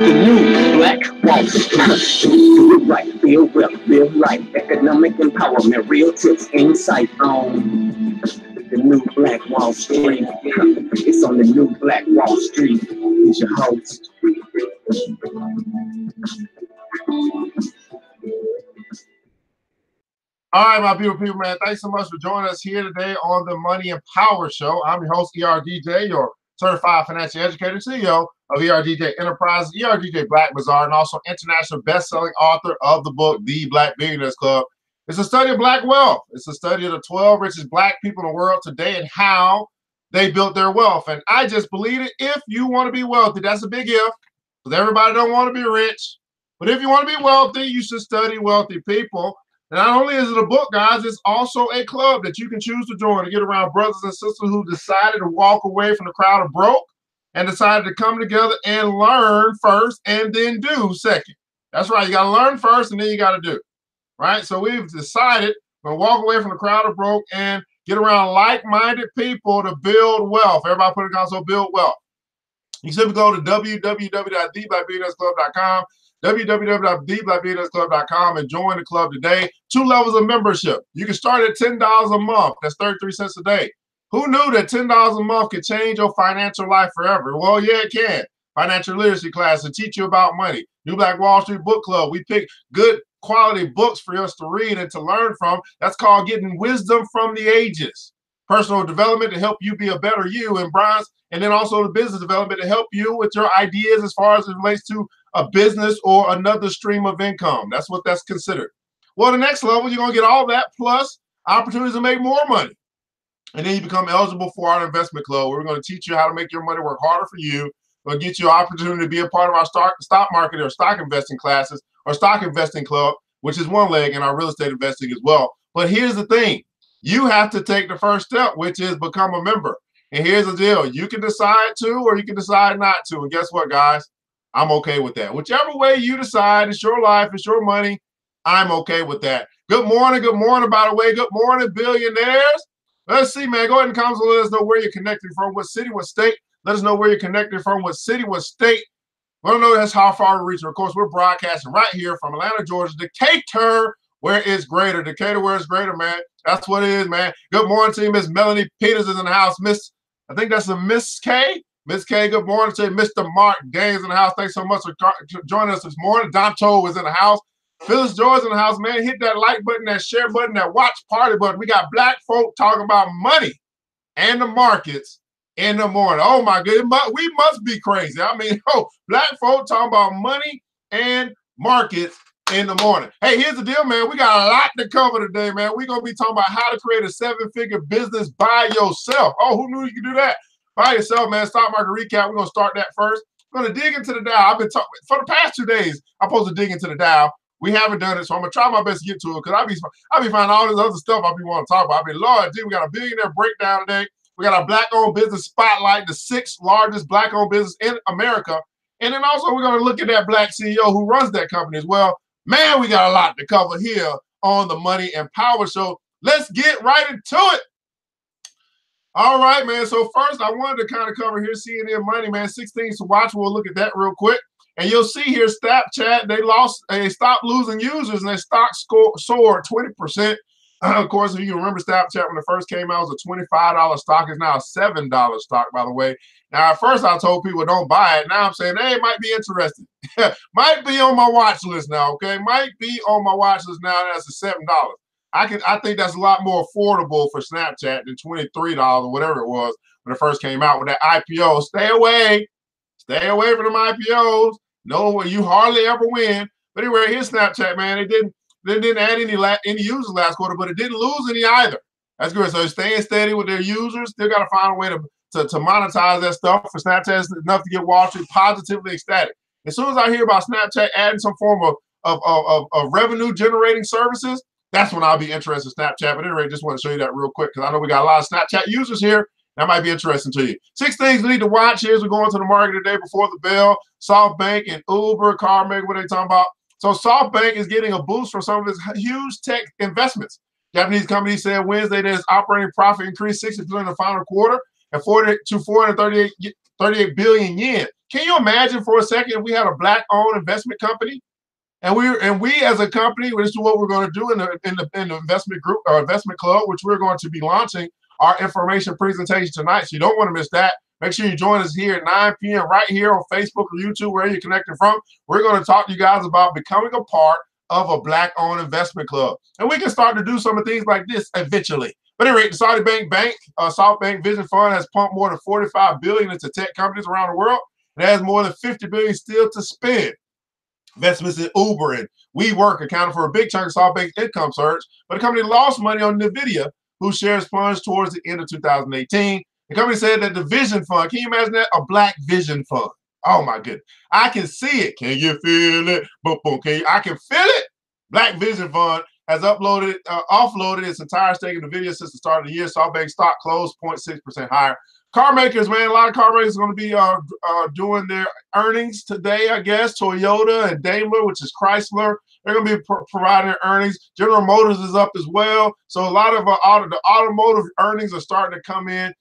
The new Black Wall Street. Do it right, feel well, live right. Economic empowerment, real tips, insight on the new Black Wall Street. It's on the new Black Wall Street. He's your host. All right, my beautiful people, man. Thanks so much for joining us here today on the Money and Power Show. I'm your host, ERDJ, your certified financial educator, CEO of ERDJ Enterprises, ERDJ Black Bazaar, and also international best-selling author of the book, The Black Billionaires Club. It's a study of Black wealth. It's a study of the 12 richest Black people in the world today and how they built their wealth. And I just believe it. If you want to be wealthy, that's a big if, because everybody don't want to be rich. But if you want to be wealthy, you should study wealthy people. And not only is it a book, guys, it's also a club that you can choose to join to get around brothers and sisters who decided to walk away from the crowd of broke and decided to come together and learn first and then do second. That's right. You got to learn first and then you got to do. Right? So we've decided we're going to walk away from the crowd of broke and get around like-minded people to build wealth. Everybody put it down, so build wealth. You simply go to www.theblackbillionairesclub.com, www.theblackbillionairesclub.com, and join the club today. 2 levels of membership. You can start at $10 a month. That's 33 cents a day. Who knew that $10 a month could change your financial life forever? Well, yeah, it can. Financial literacy class to teach you about money. New Black Wall Street Book Club. We pick good quality books for us to read and to learn from. That's called getting wisdom from the ages. Personal development to help you be a better you in bronze, and then also the business development to help you with your ideas as far as it relates to a business or another stream of income. That's what that's considered. Well, the next level, you're going to get all that plus opportunities to make more money. And then you become eligible for our investment club, where we're going to teach you how to make your money work harder for you. We'll get you an opportunity to be a part of our stock market or stock investing classes or stock investing club, which is one leg in our real estate investing as well. But here's the thing. You have to take the first step, which is become a member. And here's the deal. You can decide to, or you can decide not to. And guess what, guys? I'm okay with that. Whichever way you decide, it's your life, it's your money. I'm okay with that. Good morning, by the way. Good morning, billionaires. Let's see, man. Go ahead and comment and let us know where you're connected from, what city, what state. Let us know where you're connected from, what city, what state. We don't know that's how far we reach. Of course, we're broadcasting right here from Atlanta, Georgia, Decatur, where it's greater. Decatur, where it's greater, man. That's what it is, man. Good morning to you. Miss Melanie Peters is in the house. I think that's a Miss K. Miss K, good morning to you. Mr. Mark Gaines in the house. Thanks so much for joining us this morning. Donto was in the house. Phyllis Joy's in the house, man. Hit that like button, that share button, that watch party button. We got Black folk talking about money and the markets in the morning. Oh, my goodness. We must be crazy. I mean, Black folk talking about money and markets in the morning. Hey, here's the deal, man. We got a lot to cover today, man. We're going to be talking about how to create a 7-figure business by yourself. Oh, who knew you could do that? By yourself, man. Stock market recap. We're going to start that first. We're going to dig into the Dow. I've been talking for the past 2 days. I'm supposed to dig into the Dow. We haven't done it, so I'm going to try my best to get to it, because I'll be finding all this other stuff I be want to talk about. I mean, Lord, dude, we got a billionaire breakdown today. We got our Black-owned business spotlight, the 6th largest Black-owned business in America. And then also we're going to look at that Black CEO who runs that company as well. Man, we got a lot to cover here on the Money and Power Show. Let's get right into it. All right, man. So first, I wanted to kind of cover here CNN Money, man. 6 things to watch. We'll look at that real quick. And you'll see here, Snapchat, they stopped losing users, and their stock soared 20%. Of course, if you remember Snapchat when it first came out, it was a $25 stock. It's now a $7 stock, by the way. Now, at first, I told people don't buy it. Now I'm saying, hey, it might be interesting. Might be on my watch list now, okay? Might be on my watch list now. That's a $7. I think that's a lot more affordable for Snapchat than $23 or whatever it was when it first came out with that IPO. Stay away from them IPOs. No, you hardly ever win. But anyway, here's Snapchat, man. They didn't add any users last quarter, but it didn't lose any either. That's good. So they're staying steady with their users. Still got to find a way to monetize that stuff. For Snapchat, it's enough to get Wall Street positively ecstatic. As soon as I hear about Snapchat adding some form of revenue generating services, that's when I'll be interested in Snapchat. But anyway, just want to show you that real quick, because I know we got a lot of Snapchat users here. That might be interesting to you. 6 things we need to watch here as we go into the market today before the bell. SoftBank and Uber, car maker, what are they talking about? So SoftBank is getting a boost from some of its huge tech investments. Japanese company said Wednesday that its operating profit increased 60% in the final quarter and 438 38 billion yen. Can you imagine for a second if we had a black-owned investment company? And we as a company, this is what we're going to do in the investment group or investment club, which we're going to be launching our information presentation tonight. So you don't want to miss that. Make sure you join us here at 9 p.m. right here on Facebook or YouTube, wherever you're connecting from. We're going to talk to you guys about becoming a part of a black-owned investment club. And we can start to do some of things like this eventually. But anyway, the Saudi SoftBank Vision Fund has pumped more than $45 billion into tech companies around the world. It has more than $50 billion still to spend. Investments in Uber and WeWork accounted for a big chunk of SoftBank's income surge, but the company lost money on NVIDIA, whose shares plunged towards the end of 2018. The company said that the Vision Fund, can you imagine that? A black Vision Fund. Oh my goodness. I can see it. Can you feel it? Boom, boom. I can feel it. Black Vision Fund has offloaded its entire stake in NVIDIA since the start of the year. SoftBank stock closed 0.6% higher. Car makers, man, a lot of car makers are going to be doing their earnings today, I guess. Toyota and Daimler, which is Chrysler, they're going to be providing their earnings. General Motors is up as well. So a lot of the automotive earnings are starting to come in.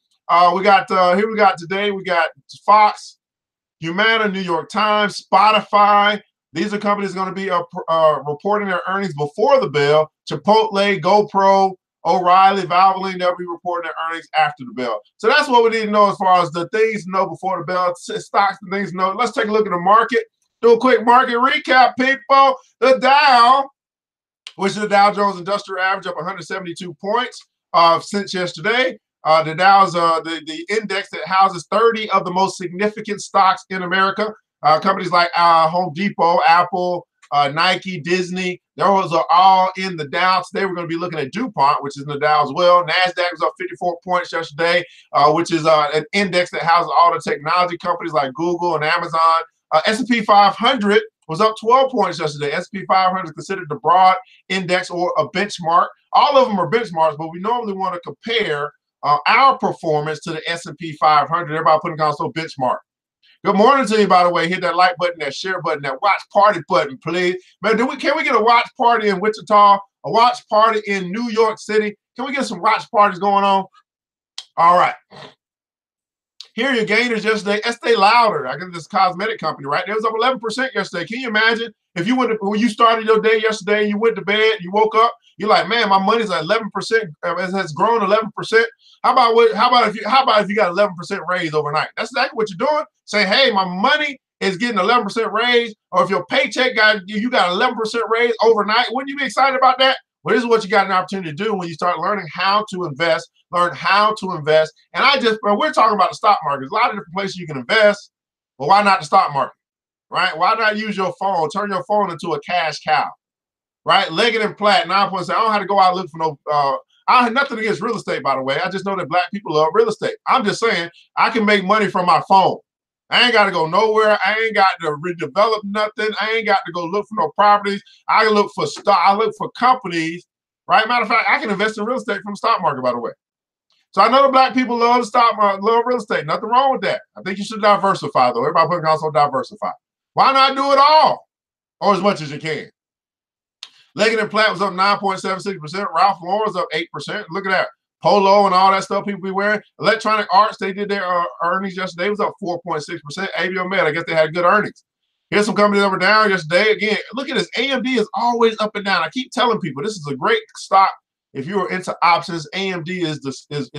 We got today, we got Fox, Humana, New York Times, Spotify. These are companies going to be reporting their earnings before the bell. Chipotle, GoPro, O'Reilly, Valvoline, they'll be reporting their earnings after the bell. So that's what we need to know as far as the things to know before the bell, stocks and things to know. Let's take a look at the market. Do a quick market recap, people. The Dow, which is the Dow Jones Industrial Average, up 172 points since yesterday. The Dow's the index that houses 30 of the most significant stocks in America. Companies like Home Depot, Apple, Nike, Disney, those are all in the Dow. Today we're going to be looking at DuPont, which is in the Dow as well. NASDAQ was up 54 points yesterday, which is an index that houses all the technology companies like Google and Amazon. S&P 500 was up 12 points yesterday. S&P 500 is considered the broad index or a benchmark. All of them are benchmarks, but we normally want to compare our performance to the S&P 500. Everybody putting on some benchmark. Good morning to you, by the way. Hit that like button, that share button, that watch party button, please. Man, can we get a watch party in Wichita, a watch party in New York City? Can we get some watch parties going on? All right. Here are your gainers yesterday. Estee Lauder, I guess this cosmetic company, right? It was up 11% yesterday. Can you imagine if you when you started your day yesterday and you went to bed, you woke up, you're like, man, my money's at 11%. It has grown 11%. How about if you got 11% raise overnight? That's exactly what you're doing. Saying, hey, my money is getting 11% raise, or if your paycheck you got 11% raise overnight, wouldn't you be excited about that? Well, this is what you got an opportunity to do when you start learning how to invest, learn how to invest. And we're talking about the stock market. There's a lot of different places you can invest, but why not the stock market, right? Why not use your phone, turn your phone into a cash cow, right? Leggett & Platt, 9.7. I don't have to go out and look for no, I have nothing against real estate, by the way. I just know that black people love real estate. I'm just saying I can make money from my phone. I ain't got to go nowhere. I ain't got to redevelop nothing. I ain't got to go look for no properties. I can look for stock. I look for companies, right? Matter of fact, I can invest in real estate from the stock market, by the way. So I know the black people love the stock market, love real estate. Nothing wrong with that. I think you should diversify, though. Everybody putting also diversify. Why not do it all, or as much as you can? Leggett & Platt was up 9.76%. Ralph Lauren was up 8%. Look at that. Polo and all that stuff people be wearing. Electronic Arts, they did their earnings yesterday. It was up 4.6%. ABO Med, I guess they had good earnings. Here's some companies that were down yesterday. Again, look at this. AMD is always up and down. I keep telling people this is a great stock. If you were into options, AMD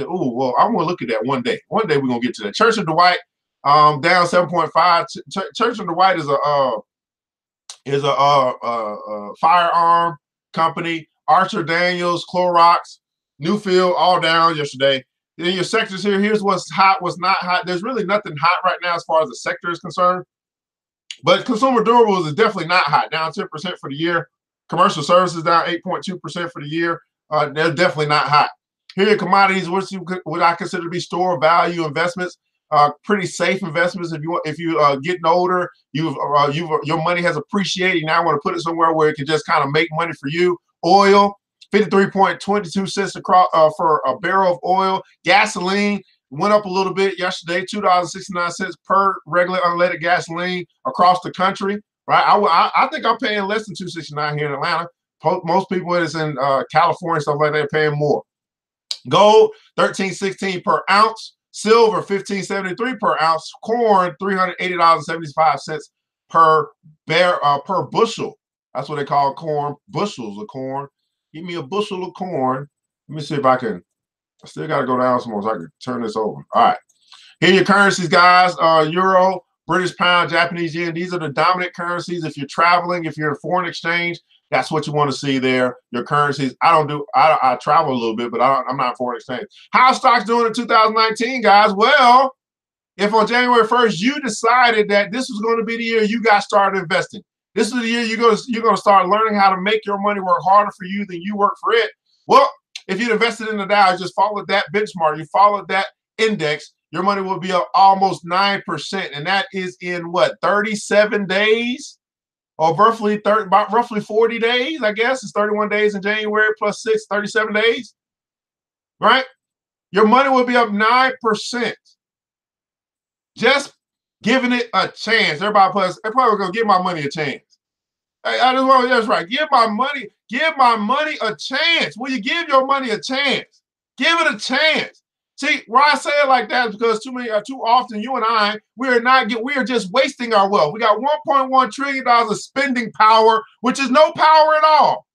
well, I'm going to look at that one day. One day we're going to get to that. Church & Dwight down 7.5. Church & Dwight is a firearm company. Archer Daniels, Clorox, Newfield, all down yesterday. In your sectors here, here's what's hot, what's not hot. There's really nothing hot right now as far as the sector is concerned. But consumer durables is definitely not hot, down 10% for the year. Commercial services down 8.2% for the year. They're definitely not hot. Here are commodities, what I consider to be store value investments. Pretty safe investments. If you getting older, your money has appreciated. You now want to put it somewhere where it can just kind of make money for you. Oil, 53.22 cents for a barrel of oil. Gasoline went up a little bit yesterday, $2.69 per regular unleaded gasoline across the country. Right? I think I'm paying less than $2.69 here in Atlanta. Most people that's in California, stuff like that, are paying more. Gold, $13.16 per ounce. Silver, $15.73 per ounce. Corn, $380.75 per bushel. That's what they call corn, bushels of corn. Give me a bushel of corn. Let me see if I can. I still got to go down some more so I can turn this over. All right. Here are your currencies, guys. Euro, British pound, Japanese yen. These are the dominant currencies. If you're traveling, if you're in foreign exchange, that's what you want to see there. Your currencies. I travel a little bit, but I'm not in foreign exchange. How are stocks doing in 2019, guys? Well, if on January 1st you decided that this was going to be the year you got started investing, this is the year you're going to start learning how to make your money work harder for you than you work for it. Well, if you'd invested in the Dow, just followed that benchmark, you followed that index, your money will be up almost 9%, and that is in what, 37 days, or roughly 40 days, I guess. It's 31 days in January plus 6, 37 days, right? Your money will be up 9%. Just giving it a chance. Everybody gonna give my money a chance. That's right. Give my money a chance. Will you give your money a chance? Give it a chance. See, why I say it like that is because too often you and I, we are just wasting our wealth. We got $1.1 trillion of spending power, which is no power at all.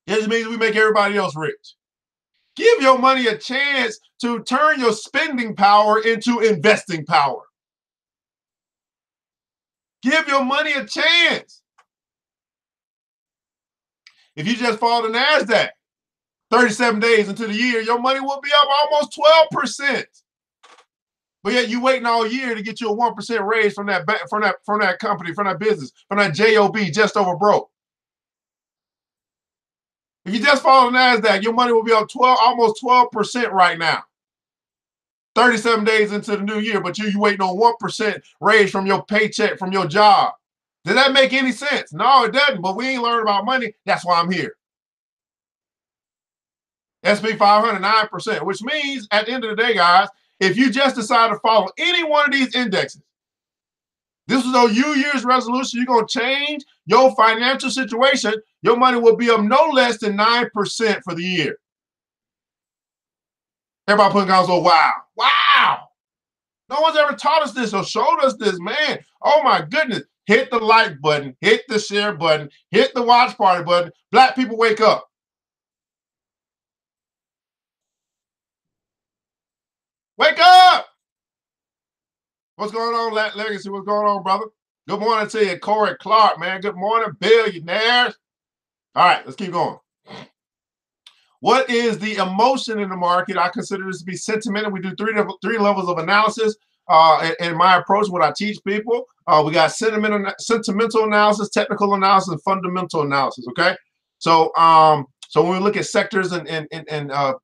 It just means we make everybody else rich. Give your money a chance to turn your spending power into investing power. Give your money a chance. If you just follow the NASDAQ, 37 days into the year, your money will be up almost 12%. But yet you waiting all year to get you a 1% raise from that company, from that business, from that job just over broke. If you just follow the NASDAQ, your money will be up almost 12% right now. 37 days into the new year, but you waiting on 1% raise from your paycheck, from your job. Does that make any sense? No, it doesn't, but we ain't learned about money. That's why I'm here. SP 500, 9%, which means at the end of the day, guys, if you just decide to follow any one of these indexes, this is a New Year's resolution, you're going to change your financial situation, your money will be up no less than 9% for the year. Everybody putting comments, wow, wow. No one's ever taught us this or showed us this, man. Oh my goodness. Hit the like button, hit the share button, hit the watch party button. Black people wake up. Wake up! What's going on, Legacy? What's going on, brother? Good morning to you, Corey Clark, man. Good morning, Billionaires. All right, let's keep going. What is the emotion in the market? I consider this to be sentiment. We do three levels of analysis. In my approach, what I teach people, we got sentimental analysis, technical analysis, and fundamental analysis. Okay, so when we look at sectors and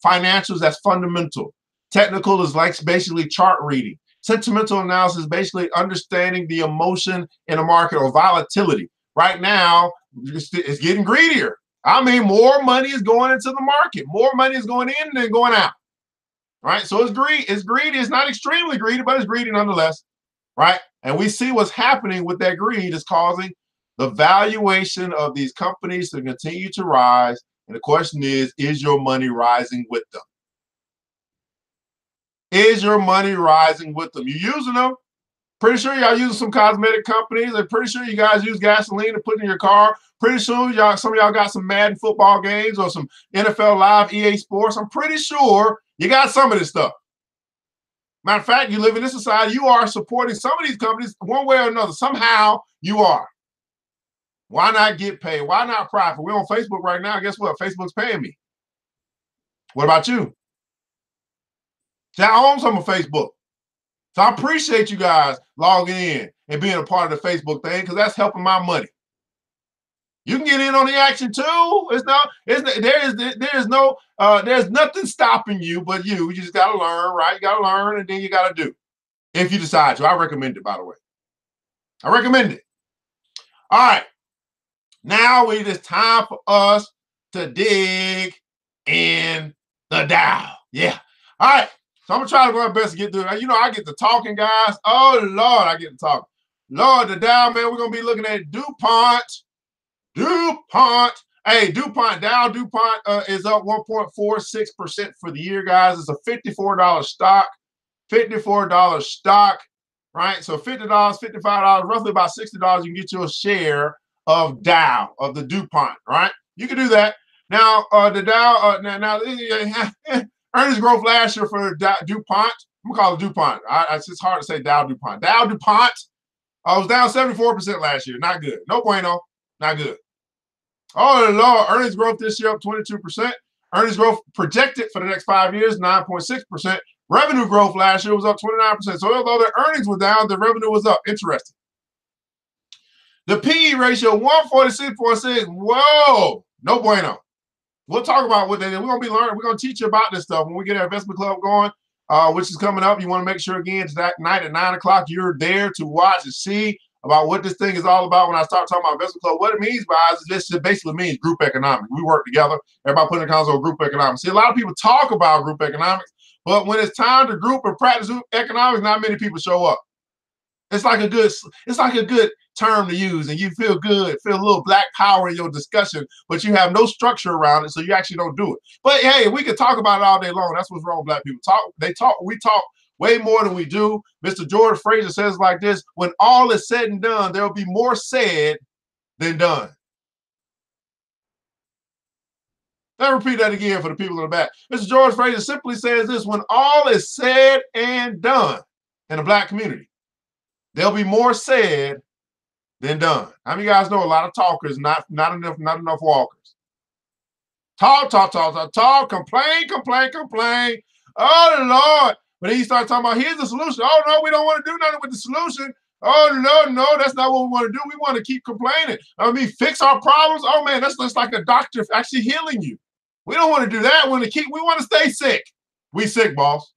financials, that's fundamental. Technical is like basically chart reading. Sentimental analysis is basically understanding the emotion in a market or volatility. Right now, it's getting greedier. I mean, more money is going into the market. More money is going in than going out. Right? So it's greedy. It's greedy. It's not extremely greedy, but it's greedy nonetheless. Right? And we see what's happening with that greed is causing the valuation of these companies to continue to rise. And the question is your money rising with them? Is your money rising with them? You using them? Pretty sure y'all using some cosmetic companies. I'm pretty sure you guys use gasoline to put in your car. Pretty sure some of y'all got some Madden football games or some NFL Live EA Sports. I'm pretty sure you got some of this stuff. Matter of fact, you live in this society, you are supporting some of these companies one way or another. Somehow you are. Why not get paid? Why not profit? We're on Facebook right now. Guess what? Facebook's paying me. What about you? See, I own some of Facebook. So I appreciate you guys logging in and being a part of the Facebook thing because that's helping my money. You can get in on the action too. There's nothing stopping you but you. You just gotta learn, right? You gotta learn and then you gotta do. If you decide to. I recommend it, by the way. I recommend it. All right. Now it is time for us to dig in the Dow. Yeah. All right. So I'm gonna try to do my best to get through it. You know, I get to talking, guys. Oh Lord, I get to talking. Lord, the Dow, man, we're gonna be looking at DuPont. Hey, DuPont, DowDuPont is up 1.46% for the year, guys. It's a $54 stock, $54 stock, right? So $50, $55, roughly about $60, you can get you a share of Dow, of the DuPont, right? You can do that. Now, the Dow, earnings growth last year for DuPont, I'm gonna call it DuPont. It's just hard to say DowDuPont. DowDuPont was down 74% last year. Not good. No bueno. Not good. Oh, Lord. Earnings growth this year up 22%. Earnings growth projected for the next 5 years, 9.6%. Revenue growth last year was up 29%. So although the earnings were down, the revenue was up. Interesting. The PE ratio, 146.6. Whoa. No bueno. We'll talk about what they did. We're going to be learning. We're going to teach you about this stuff when we get our investment club going, which is coming up. You want to make sure, again, that night at 9 o'clock, you're there to watch and see about what this thing is all about. When I start talking about investment club, what it means by is this basically means group economics. We work together. Everybody putting the console of group economics. See, a lot of people talk about group economics, but when it's time to group and practice group economics, not many people show up. It's like a good term to use, and you feel good, feel a little black power in your discussion, but you have no structure around it, so you actually don't do it. But hey, we can talk about it all day long. That's what's wrong with black people. We talk way more than we do. Mr. George Fraser says it like this: when all is said and done, there will be more said than done. Let me repeat that again for the people in the back. Mr. George Fraser simply says this: when all is said and done in the black community, there'll be more said than done. How many of you guys know a lot of talkers, not enough walkers? Talk, complain. Oh, Lord. But then you start talking about, here's the solution. Oh, no, we don't want to do nothing with the solution. Oh, no, that's not what we want to do. We want to keep complaining. I mean, fix our problems. Oh, man, that's like a doctor actually healing you. We don't want to do that. We want to stay sick. We sick, boss.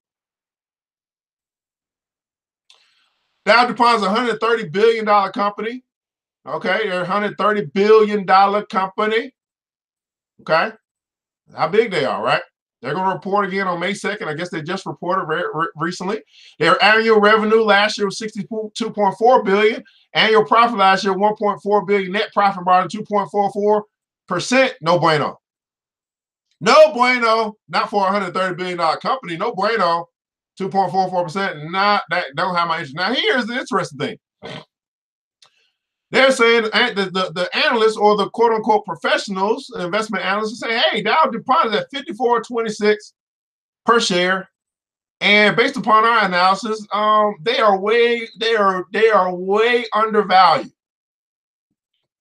DowDuPont is a $130 billion company. Okay, they're a $130 billion company. Okay, how big they are, right? They're going to report again on May 2nd. I guess they just reported recently. Their annual revenue last year was $62.4 billion. Annual profit last year, $1.4 billion. Net profit margin, 2.44%. No bueno. No bueno. Not for a $130 billion company. No bueno. 2.44%. Not that. Don't have my interest. Now, here's the interesting thing. They're saying the analysts or the quote unquote professionals, investment analysts, are saying, hey, DowDuPont is at 54.26 per share, and based upon our analysis, they are way undervalued.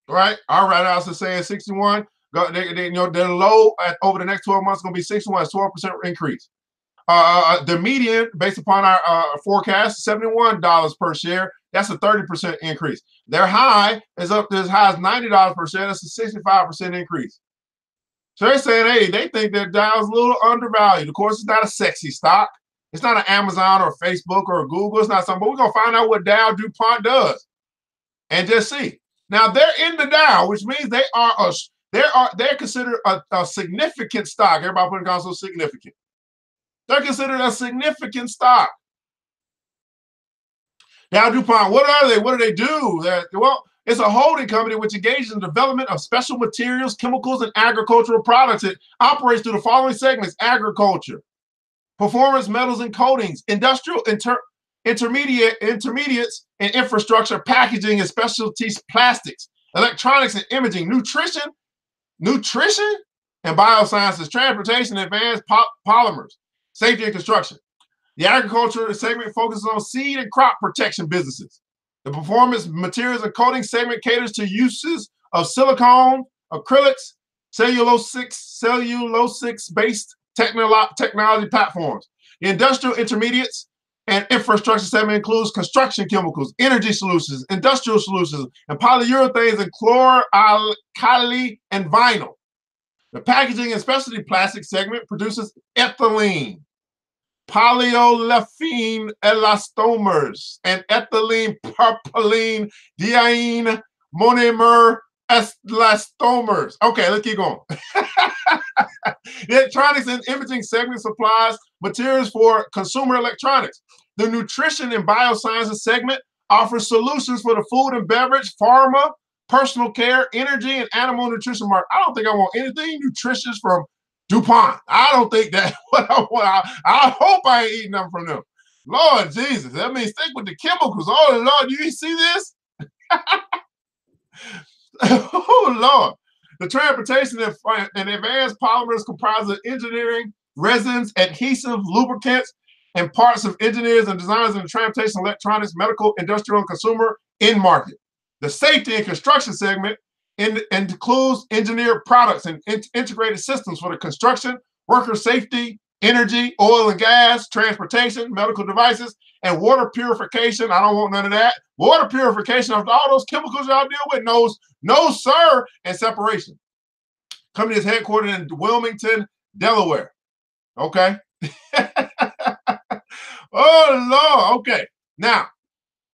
Right? Our analysis saying 61. They're low over the next 12 months. Going to be 61, 12% increase. The median, based upon our forecast, $71 per share. That's a 30% increase. Their high is up to as high as $90 per share. That's a 65% increase. So they're saying, hey, they think that Dow's a little undervalued. Of course, it's not a sexy stock. It's not an Amazon or Facebook or Google. It's not something, but we're going to find out what DowDuPont does and just see. Now, they're in the Dow, which means they're considered a significant stock. Everybody putting down so significant. They're considered a significant stock. DowDuPont, what are they? What do they do? Well, it's a holding company which engages in the development of special materials, chemicals, and agricultural products. It operates through the following segments: agriculture, performance metals and coatings, industrial intermediates and infrastructure, packaging and specialties, plastics, electronics and imaging, nutrition and biosciences, transportation, advanced polymers, safety and construction. The agriculture segment focuses on seed and crop protection businesses. The performance materials and coating segment caters to uses of silicone, acrylics, cellulosics-based technology platforms. The industrial intermediates and infrastructure segment includes construction chemicals, energy solutions, industrial solutions, and polyurethanes and chlor-alkali and vinyl. The packaging and specialty plastics segment produces ethylene, polyolefin elastomers, and ethylene propylene diene monomer elastomers. Okay, let's keep going. The electronics and imaging segment supplies materials for consumer electronics. The nutrition and biosciences segment offers solutions for the food and beverage, pharma, personal care, energy, and animal nutrition market. I don't think I want anything nutritious from DuPont. I don't think that's what I want. I hope I ain't eating them from them. Lord Jesus, that means stick with the chemicals. Oh Lord, do you see this? Oh Lord. The transportation and advanced polymers comprise of engineering, resins, adhesive, lubricants, and parts of engineers and designers in the transportation, electronics, medical, industrial, and consumer end market. The safety and construction segment includes engineered products and integrated systems for the construction, worker safety, energy, oil and gas, transportation, medical devices, and water purification. I don't want none of that. Water purification, after all those chemicals y'all deal with, no sir, and separation. Company is headquartered in Wilmington, Delaware. Okay. Oh Lord. Okay. Now,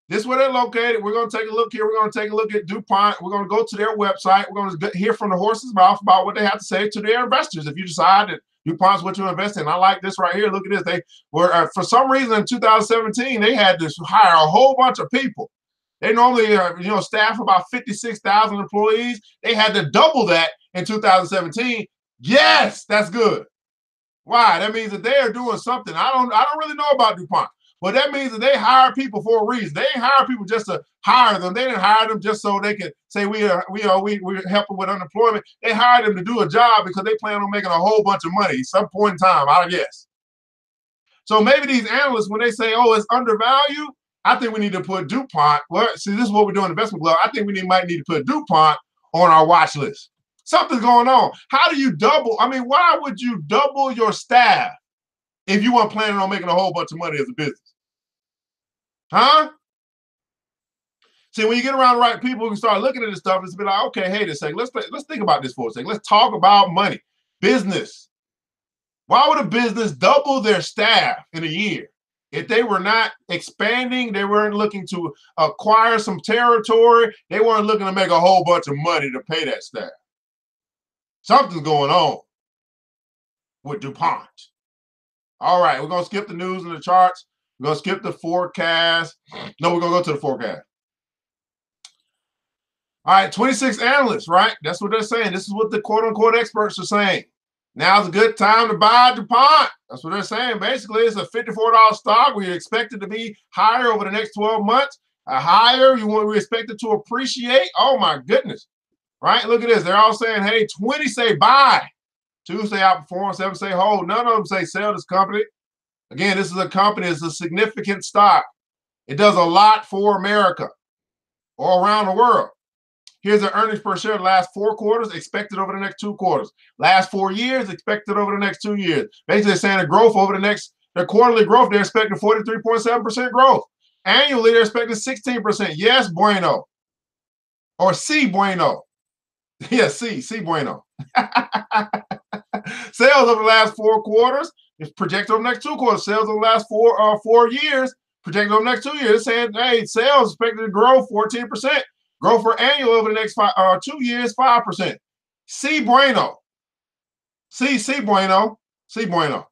this is where they're located. We're going to take a look here. We're going to take a look at DuPont. We're going to go to their website. We're going to hear from the horse's mouth about what they have to say to their investors. If you decide that DuPont's what you invest in, I like this right here. Look at this. They were, for some reason in 2017, they had to hire a whole bunch of people. They normally, staff about 56,000 employees. They had to double that in 2017. Yes, that's good. Why? That means that they are doing something. I don't really know about DuPont. But that means that they hire people for a reason. They didn't hire people just to hire them. They didn't hire them just so they can say we're helping with unemployment. They hired them to do a job because they plan on making a whole bunch of money at some point in time, I guess. So maybe these analysts, when they say, oh, it's undervalued, I think we need to put DuPont. Well, see, this is what we're doing in Investment Club. I think we might need to put DuPont on our watch list. Something's going on. How do you double? I mean, why would you double your staff if you weren't planning on making a whole bunch of money as a business? Huh? See, when you get around the right people who can start looking at this stuff, it's be like, okay, hey, let's think about this for a second. Let's talk about money. Business. Why would a business double their staff in a year? If they were not expanding, they weren't looking to acquire some territory, they weren't looking to make a whole bunch of money to pay that staff. Something's going on with DuPont. All right, we're going to skip the news and the charts. We're going to skip the forecast. No, we're going to go to the forecast. All right, 26 analysts, right? That's what they're saying. This is what the quote-unquote experts are saying. Now's a good time to buy DuPont. That's what they're saying. Basically, it's a $54 stock. We expect it to be higher over the next 12 months. We expect it to appreciate. Oh, my goodness. Right? Look at this. They're all saying, hey, 20 say buy. 2 say outperform. 7 say hold. None of them say sell this company. Again, this is a company. It's a significant stock. It does a lot for America or around the world. Here's the earnings per share the last 4 quarters, expected over the next 2 quarters. Last 4 years, expected over the next 2 years. Basically, they're saying the growth over their quarterly growth, they're expecting 43.7% growth. Annually, they're expecting 16%. Yes, bueno. Or si bueno. Yeah, si bueno. Sales over the last 4 quarters is projected over the next 2 quarters. Sales over the last 4 years, projected over the next 2 years. It's saying, hey, sales expected to grow 14%. Growth for annual over the next 2 years, 5%. Si bueno. Si bueno. Si bueno.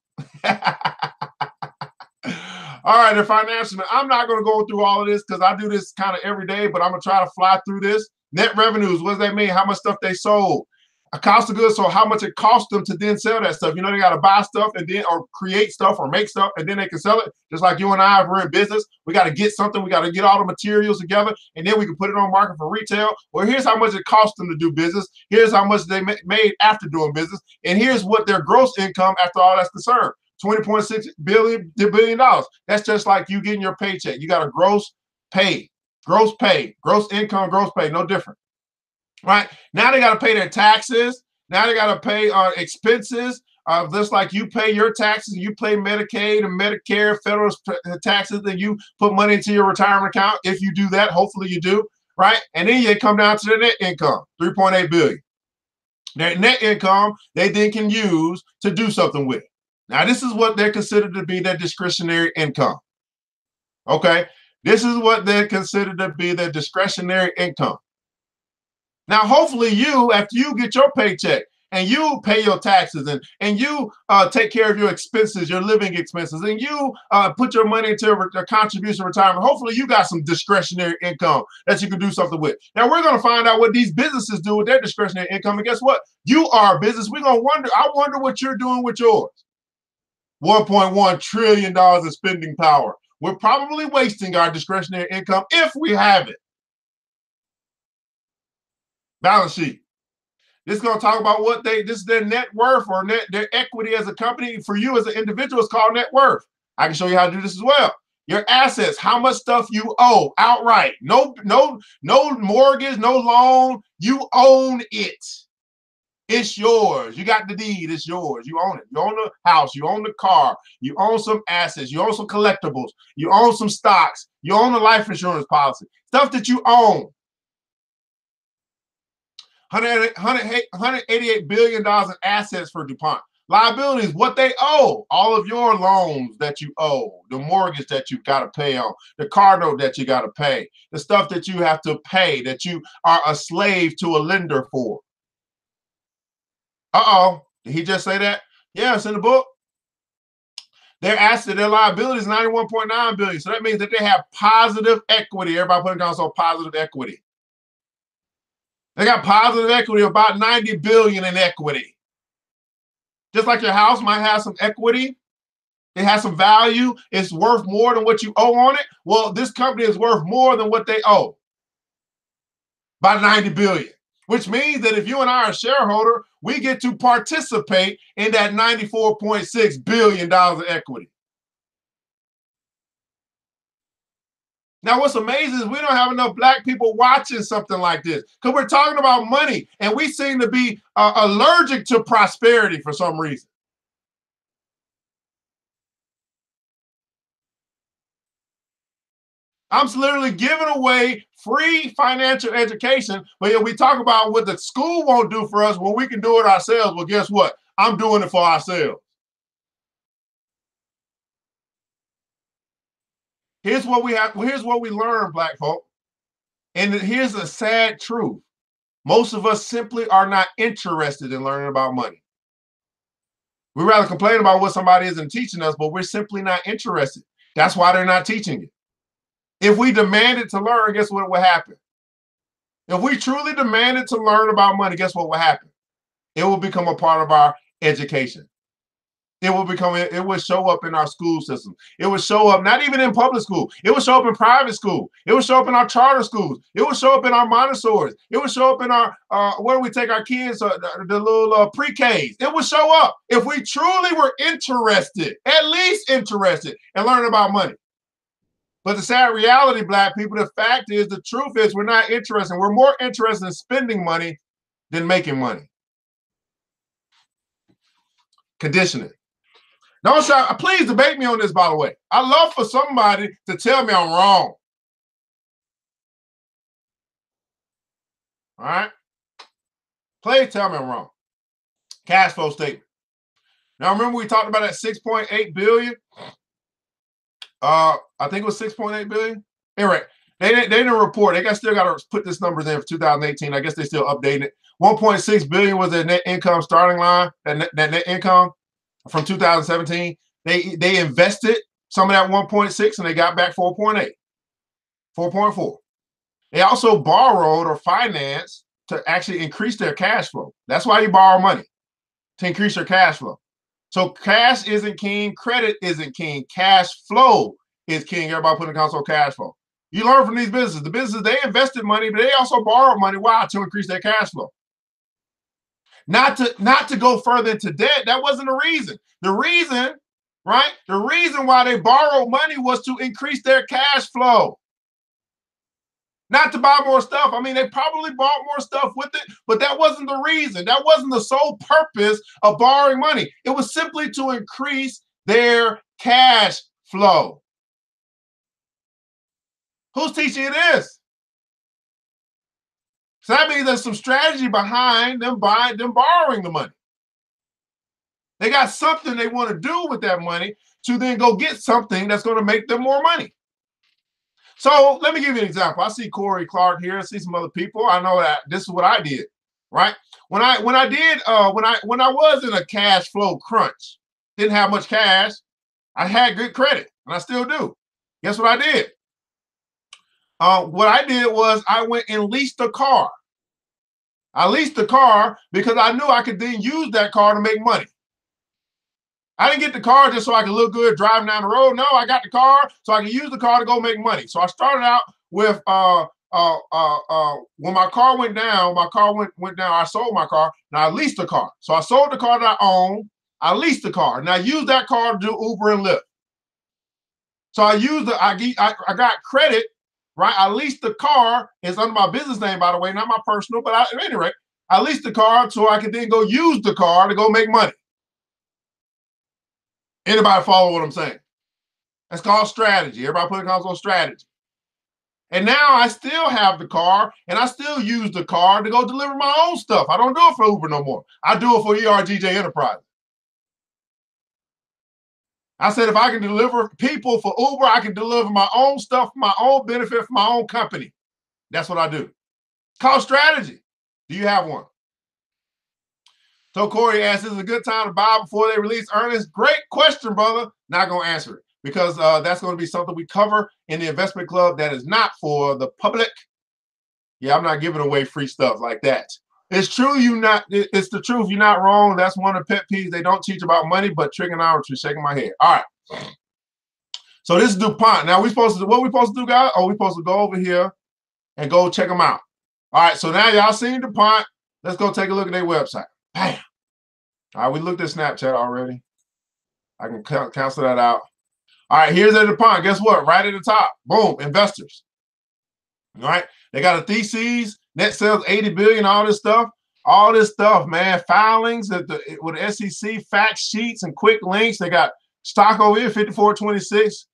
All right, the financial. I'm not going to go through all of this because I do this kind of every day, but I'm going to try to fly through this. Net revenues, what does that mean? How much stuff they sold? A cost of goods, so how much it cost them to then sell that stuff. You know, they got to buy stuff and then, or create stuff or make stuff, and then they can sell it. Just like you and I, if we're in business, we got to get something. We got to get all the materials together, and then we can put it on market for retail. Well, here's how much it cost them to do business. Here's how much they made after doing business, and here's what their gross income after all that's concerned. $20.6 billion. That's just like you getting your paycheck. You got a gross pay, gross income, gross pay, no different. Right? Now they got to pay their taxes. Now they got to pay expenses. Just like you pay your taxes, you pay Medicaid and Medicare, federal taxes, then you put money into your retirement account. If you do that, hopefully you do, right? And then you come down to their net income, $3.8 billion. Their net income, they then can use to do something with. Now, this is what they're considered to be their discretionary income. Okay? This is what they're considered to be their discretionary income. Now, hopefully you, after you get your paycheck and you pay your taxes, and you take care of your expenses, your living expenses, and you put your money into a contribution retirement, hopefully you got some discretionary income that you can do something with. Now we're going to find out what these businesses do with their discretionary income, and guess what? You are a business. We're going to wonder, I wonder what you're doing with yours. $1.1 trillion in spending power. We're probably wasting our discretionary income if we have it. Balance sheet. This is going to talk about what this is their net worth or their equity as a company. For you as an individual, it's called net worth. I can show you how to do this as well. Your assets, how much stuff you owe outright. No mortgage, no loan. You own it. It's yours. You got the deed. It's yours. You own it. You own the house. You own the car. You own some assets. You own some collectibles. You own some stocks. You own a life insurance policy. Stuff that you own. $188 billion in assets for DuPont. Liabilities, what they owe. All of your loans that you owe. The mortgage that you got to pay on. The car note that you got to pay. The stuff that you have to pay, that you are a slave to a lender for. Uh-oh, did he just say that? Yeah, it's in the book. Their asset, their liability is $91.9 billion. So that means that they have positive equity. Everybody put it down, so positive equity. They got positive equity, about $90 billion in equity. Just like your house might have some equity, it has some value, it's worth more than what you owe on it. Well, this company is worth more than what they owe, by $90 billion. Which means that if you and I are a shareholder, we get to participate in that $94.6 billion of equity. Now, what's amazing is we don't have enough black people watching something like this because we're talking about money and we seem to be allergic to prosperity for some reason. I'm literally giving away free financial education, but yet we talk about what the school won't do for us when we can do it ourselves. Well, guess what? I'm doing it for ourselves. Here's what we have. Here's what we learn, black folk. And here's a sad truth. Most of us simply are not interested in learning about money. We rather complain about what somebody isn't teaching us, but we're simply not interested. That's why they're not teaching it. If we demanded to learn, guess what would happen? If we truly demanded to learn about money, guess what would happen? It will become a part of our education. It will show up in our school system. It will show up not even in public school. It will show up in private school. It will show up in our charter schools. It will show up in our Montessori. It will show up in our where we take our kids, the little pre-Ks. It will show up if we truly were interested, at least interested, in learning about money. But the sad reality, black people, the fact is, the truth is, we're not interested. We're more interested in spending money than making money. Conditioning. Don't shout, please debate me on this, by the way. I love for somebody to tell me I'm wrong. All right? Please tell me I'm wrong. Cash flow statement. Now, remember we talked about that $6.8 billion? I think it was $6.8 billion. Anyway, they didn't report. They still got to put this numbers in for 2018. I guess they still updating it. $1.6 billion was their net income starting line. That net income from 2017. They invested some of that 1.6 and they got back 4.8, 4.4. They also borrowed or financed to actually increase their cash flow. That's why you borrow money, to increase your cash flow. So cash isn't king, credit isn't king, cash flow is king. Everybody put in the console cash flow. You learn from these businesses. The businesses, they invested money, but they also borrowed money. Why? To increase their cash flow. Not to go further into debt. That wasn't the reason. The reason, right? The reason why they borrowed money was to increase their cash flow. Not to buy more stuff. I mean, they probably bought more stuff with it, but that wasn't the reason. That wasn't the sole purpose of borrowing money. It was simply to increase their cash flow. Who's teaching you this? So that means there's some strategy behind them borrowing the money. They got something they want to do with that money to then go get something that's going to make them more money. So let me give you an example. I see Corey Clark here. I see some other people. I know that this is what I did, right? When I was in a cash flow crunch, didn't have much cash, I had good credit, and I still do. Guess what I did? What I did was I went and leased a car. I leased the car because I knew I could then use that car to make money. I didn't get the car just so I could look good driving down the road. No, I got the car so I could use the car to go make money. So I started out with when my car went down, I sold my car. Now I leased the car. So I sold the car that I owned. I leased the car. Now I used that car to do Uber and Lyft. So I got credit, right? I leased the car. It's under my business name, by the way, not my personal, but at any rate, I leased the car so I could then go use the car to go make money. Anybody follow what I'm saying? That's called strategy. Everybody put it on strategy. And now I still have the car, and I still use the car to go deliver my own stuff. I don't do it for Uber no more. I do it for ERGJ Enterprise. I said if I can deliver people for Uber, I can deliver my own stuff, for my own benefit, for my own company. That's what I do. It's called strategy. Do you have one? So Corey asks, is it a good time to buy before they release earnings? Great question, brother. Not going to answer it because that's going to be something we cover in the investment club that is not for the public. Yeah, I'm not giving away free stuff like that. It's true. It's the truth. You're not wrong. That's one of the pet peeves. They don't teach about money, but trigonometry. Shaking my head. All right. So this is DuPont. Now what we supposed to do, guys? Oh, we're supposed to go over here and go check them out. All right. So now y'all seen DuPont. Let's go take a look at their website. Bam. All right, we looked at Snapchat already. I can cancel that out. All right, here's their DuPont. Guess what? Right at the top. Boom, investors. All right, they got a theses, net sales 80 billion, all this stuff, man. Filings with the SEC, fact sheets and quick links. They got stock over here, 5426.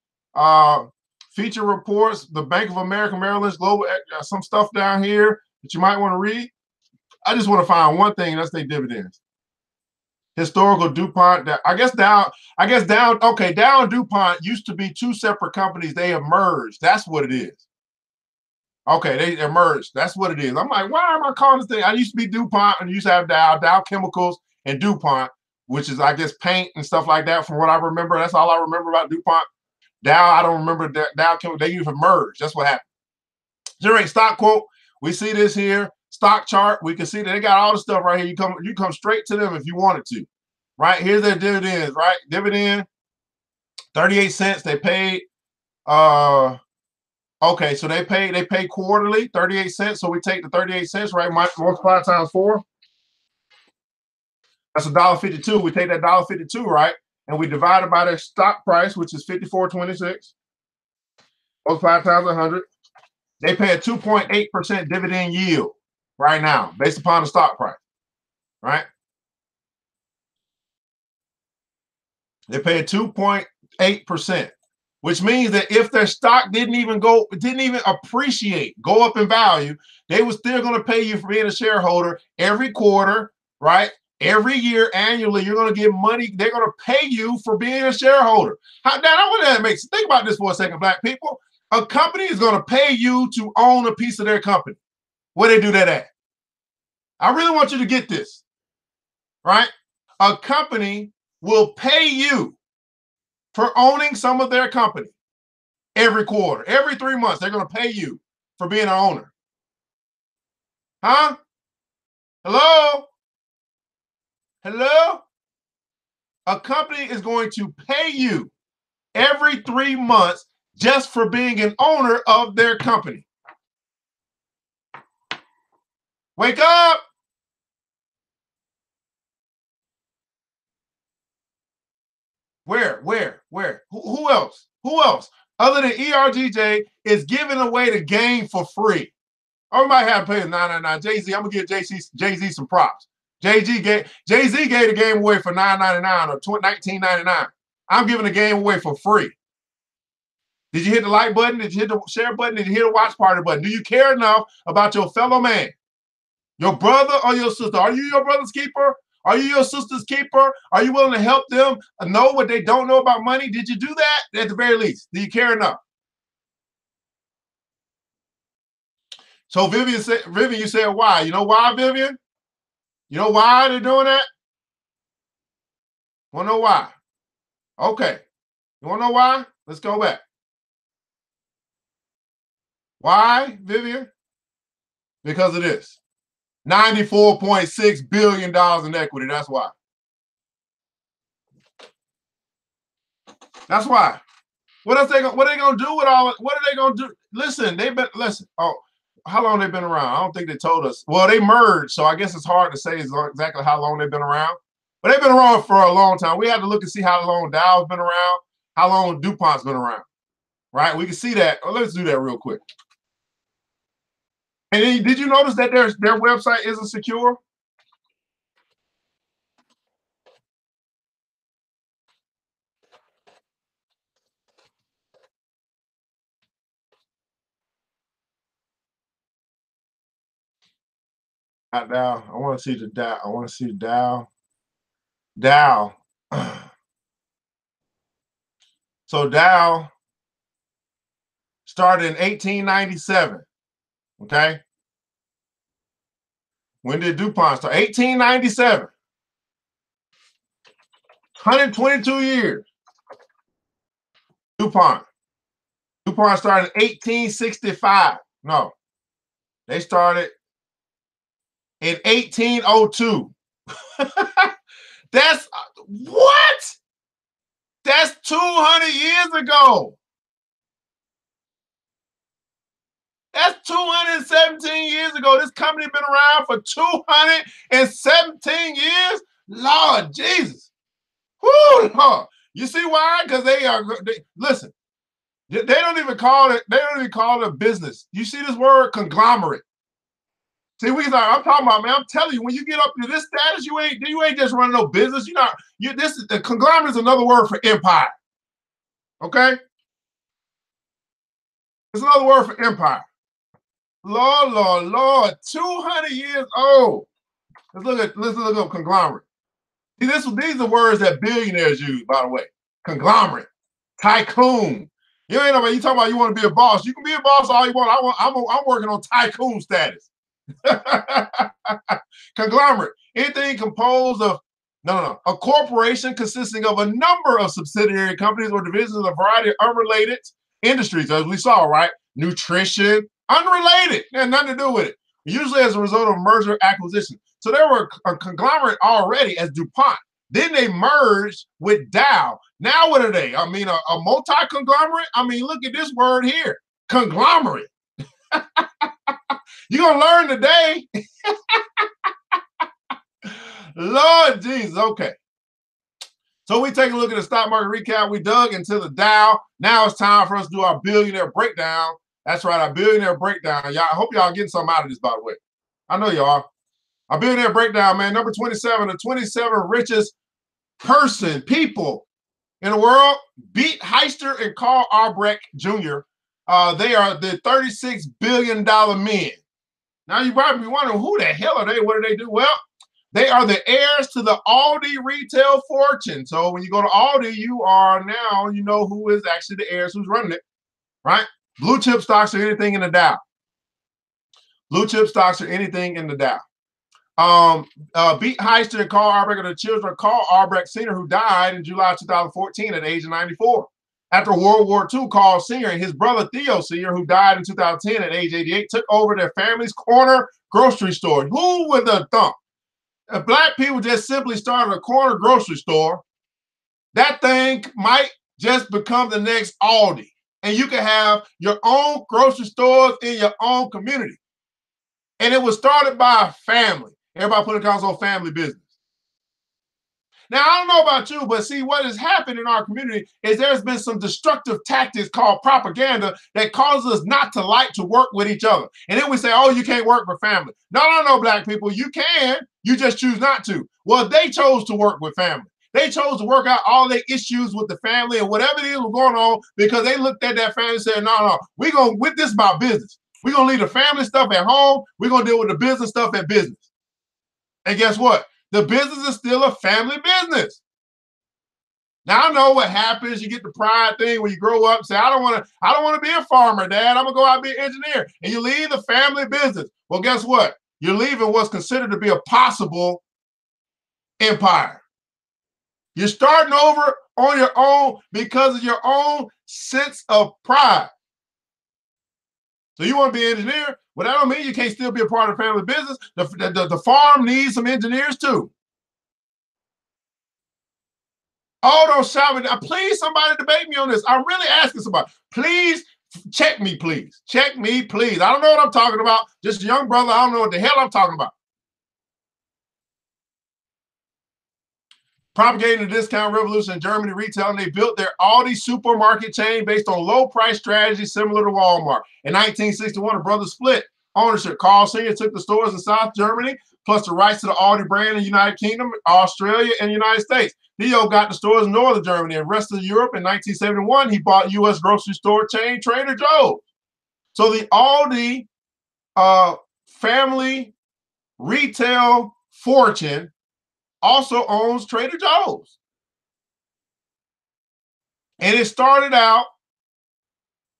Feature reports, the Bank of America, Merrill Lynch, Global, some stuff down here that you might want to read. I just want to find one thing, and that's their dividends. Historical DuPont, Dow and DuPont used to be two separate companies. They have merged. That's what it is. Okay, they merged. That's what it is. I'm like, why am I calling this thing? I used to be DuPont and used to have Dow Chemicals and DuPont, which is, I guess, paint and stuff like that from what I remember. That's all I remember about DuPont. Dow, I don't remember Dow Chemicals. They used to merge. That's what happened. Generate stock quote. We see this here. Stock chart, we can see that they got all the stuff right here. You come straight to them if you wanted to. Right? Here's their dividends, right? Dividend, 38 cents. They paid okay, so they pay quarterly, 38 cents. So we take the 38 cents, right? Multiply times 4. That's $1.52. We take that $1.52, right? And we divide it by their stock price, which is 54.26. Multiply times 100. They pay a 2.8% dividend yield right now, based upon the stock price, right? They pay a 2.8%, which means that if their stock didn't even appreciate, go up in value, they were still going to pay you for being a shareholder every quarter, right? Every year, annually, you're going to get money. They're going to pay you for being a shareholder. Now, what that makes? Think about this for a second, black people. A company is going to pay you to own a piece of their company. Where they do that at? I really want you to get this, right? A company will pay you for owning some of their company every quarter. Every 3 months, they're going to pay you for being an owner. Huh? Hello? Hello? A company is going to pay you every 3 months just for being an owner of their company. Wake up! Where? Who else? Who else other than ERGJ is giving away the game for free? I might have to pay $9.99. Jay-Z, I'm gonna give Jay-Z some props. Jay-Z gave the game away for $9.99 or $19.99. I'm giving the game away for free. Did you hit the like button? Did you hit the share button? Did you hit the watch party button? Do you care enough about your fellow man, your brother or your sister? Are you your brother's keeper? Are you your sister's keeper? Are you willing to help them know what they don't know about money? Did you do that at the very least? Do you care enough? So Vivian, you said why? You know why, Vivian? You know why they're doing that? Want to know why? Okay. You want to know why? Let's go back. Why, Vivian? Because of this. $94.6 billion in equity. That's why. That's why. What are they gonna do with all? What are they gonna do? Listen, listen. Oh, how long they been around? I don't think they told us. Well, they merged, so I guess it's hard to say exactly how long they've been around. But they've been around for a long time. We had to look and see how long Dow's been around, how long DuPont's been around, right? We can see that. Oh, let's do that real quick. And then, did you notice that their website isn't secure? Dow. I want to see the Dow. I want to see Dow. Dow. So Dow started in 1897. Okay. When did DuPont start? 1897. 122 years. DuPont. DuPont started in 1865. No. They started in 1802. That's what? That's 200 years ago. That's 217 years ago. This company been around for 217 years. Lord Jesus. Whoo, Lord. You see why? Because listen, they don't even call it, a business. You see this word conglomerate. See, I'm talking about, man, I'm telling you, when you get up to this status, you ain't just running no business. The conglomerate is another word for empire. Okay? It's another word for empire. Lord, Lord, Lord, 200 years old. Let's look up conglomerate. See, these are words that billionaires use, by the way. Conglomerate, tycoon. You ain't know, you talking about you want to be a boss. You can be a boss all you want. I'm working on tycoon status. Conglomerate, anything composed of a corporation consisting of a number of subsidiary companies or divisions of a variety of unrelated industries, as we saw, right? Nutrition, unrelated, had nothing to do with it. Usually as a result of merger acquisition. So there were a conglomerate already as DuPont. Then they merged with Dow. Now what are they? I mean, a multi-conglomerate? I mean, look at this word here, conglomerate. You're going to learn today. Lord Jesus, okay. So we take a look at the stock market recap. We dug into the Dow. Now it's time for us to do our billionaire breakdown. That's right, our billionaire breakdown. Y'all, I hope y'all getting something out of this, by the way. I know you are. Our billionaire breakdown, man. Number 27, the 27 richest people in the world. Beate, Heister, and Karl Albrecht Jr. They are the $36 billion men. Now you probably be wondering, who the hell are they? What do they do? Well, they are the heirs to the Aldi retail fortune. So when you go to Aldi, you know who is actually the heirs, who's running it, right? Blue chip stocks are anything in the Dow. Blue chip stocks are anything in the Dow. Beate, Heister, and Karl Albrecht are the children of Karl Albrecht Sr., who died in July 2014 at the age of 94. After World War II, Karl Sr. and his brother Theo Sr., who died in 2010 at age 88, took over their family's corner grocery store. Who would have thought? If black people just simply started a corner grocery store, that thing might just become the next Aldi. And you can have your own grocery stores in your own community. And it was started by a family. Everybody put accounts on family business. Now, I don't know about you, but see, what has happened in our community is there's been some destructive tactics called propaganda that causes us not to like to work with each other. And then we say, oh, you can't work with family. No, black people, you can. You just choose not to. Well, they chose to work with family. They chose to work out all their issues with the family and whatever it is was going on because they looked at that family and said, no, this is about business. We're going to leave the family stuff at home. We're going to deal with the business stuff at business. And guess what? The business is still a family business. Now I know what happens. You get the pride thing when you grow up and say, I don't want to be a farmer, Dad. I'm gonna go out and be an engineer. And you leave the family business. Well, guess what? You're leaving what's considered to be a possible empire. You're starting over on your own because of your own sense of pride. So you want to be an engineer? Well, that don't mean you can't still be a part of the family business. The farm needs some engineers too. Oh, don't shout me. Please, somebody debate me on this. I'm really asking somebody. Please check me, please. Check me, please. I don't know what I'm talking about. Just a young brother. I don't know what the hell I'm talking about. Propagating the discount revolution in Germany retail, and they built their Aldi supermarket chain based on low price strategy similar to Walmart. In 1961, the brothers split ownership. Karl Sr. took the stores in South Germany, plus the rights to the Aldi brand in the United Kingdom, Australia, and the United States. Theo got the stores in Northern Germany and rest of Europe. In 1971, he bought U.S. grocery store chain Trader Joe's. So the Aldi family retail fortune also owns Trader Joe's. And it started out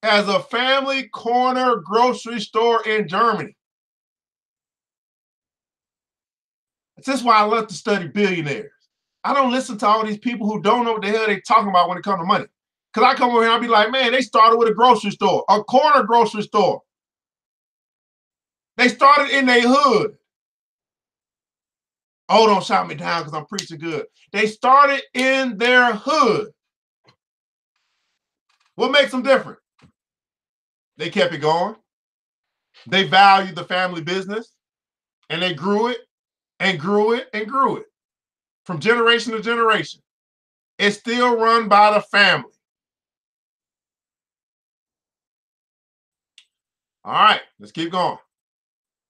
as a family corner grocery store in Germany. This is why I love to study billionaires. I don't listen to all these people who don't know what the hell they're talking about when it comes to money. Because I come over here and I'll be like, man, they started with a grocery store, a corner grocery store. They started in their hood. Oh, don't shout me down because I'm preaching good. They started in their hood. What makes them different? They kept it going. They valued the family business, and they grew it and grew it and grew it from generation to generation. It's still run by the family. All right, let's keep going.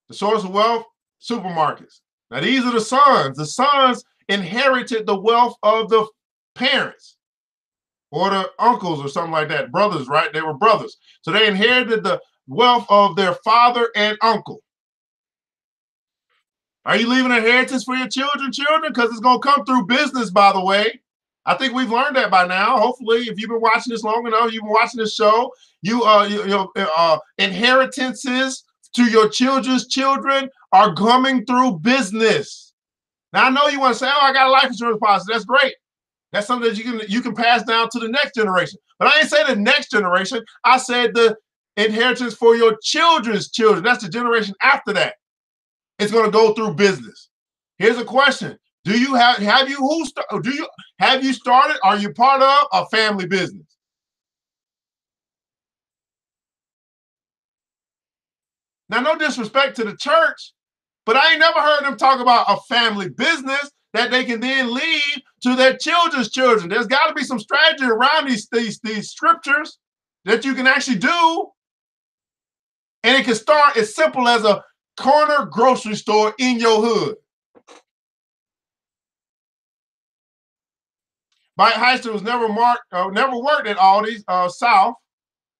The source of wealth, supermarkets. Now, these are the sons. The sons inherited the wealth of the parents or the uncles or something like that. Brothers, right? They were brothers. So they inherited the wealth of their father and uncle. Are you leaving an inheritance for your children? Because it's going to come through business, by the way. I think we've learned that by now. Hopefully, if you've been watching this long enough, you've been watching this show, inheritances to your children's children are coming through business. Now, I know you want to say, oh, I got a life insurance policy. That's great. That's something that you can pass down to the next generation. But I ain't say the next generation. I said the inheritance for your children's children. That's the generation after that. It's going to go through business. Here's a question. Do you have you started? Are you part of a family business? Now, no disrespect to the church, but I ain't never heard them talk about a family business that they can then leave to their children's children. There's got to be some strategy around these scriptures that you can actually do. And it can start as simple as a corner grocery store in your hood. Beate Heister was never worked at Aldi's South,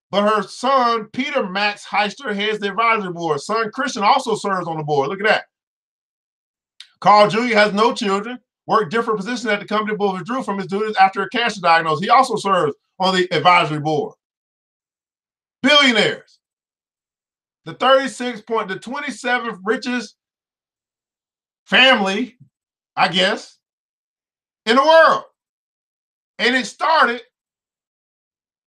but her son, Peter Max Heister, heads the advisory board. Son Christian also serves on the board. Look at that. Karl Jr. has no children, worked different positions at the company, but withdrew from his duties after a cancer diagnosis. He also serves on the advisory board. Billionaires. The 27th richest family, I guess, in the world. And it started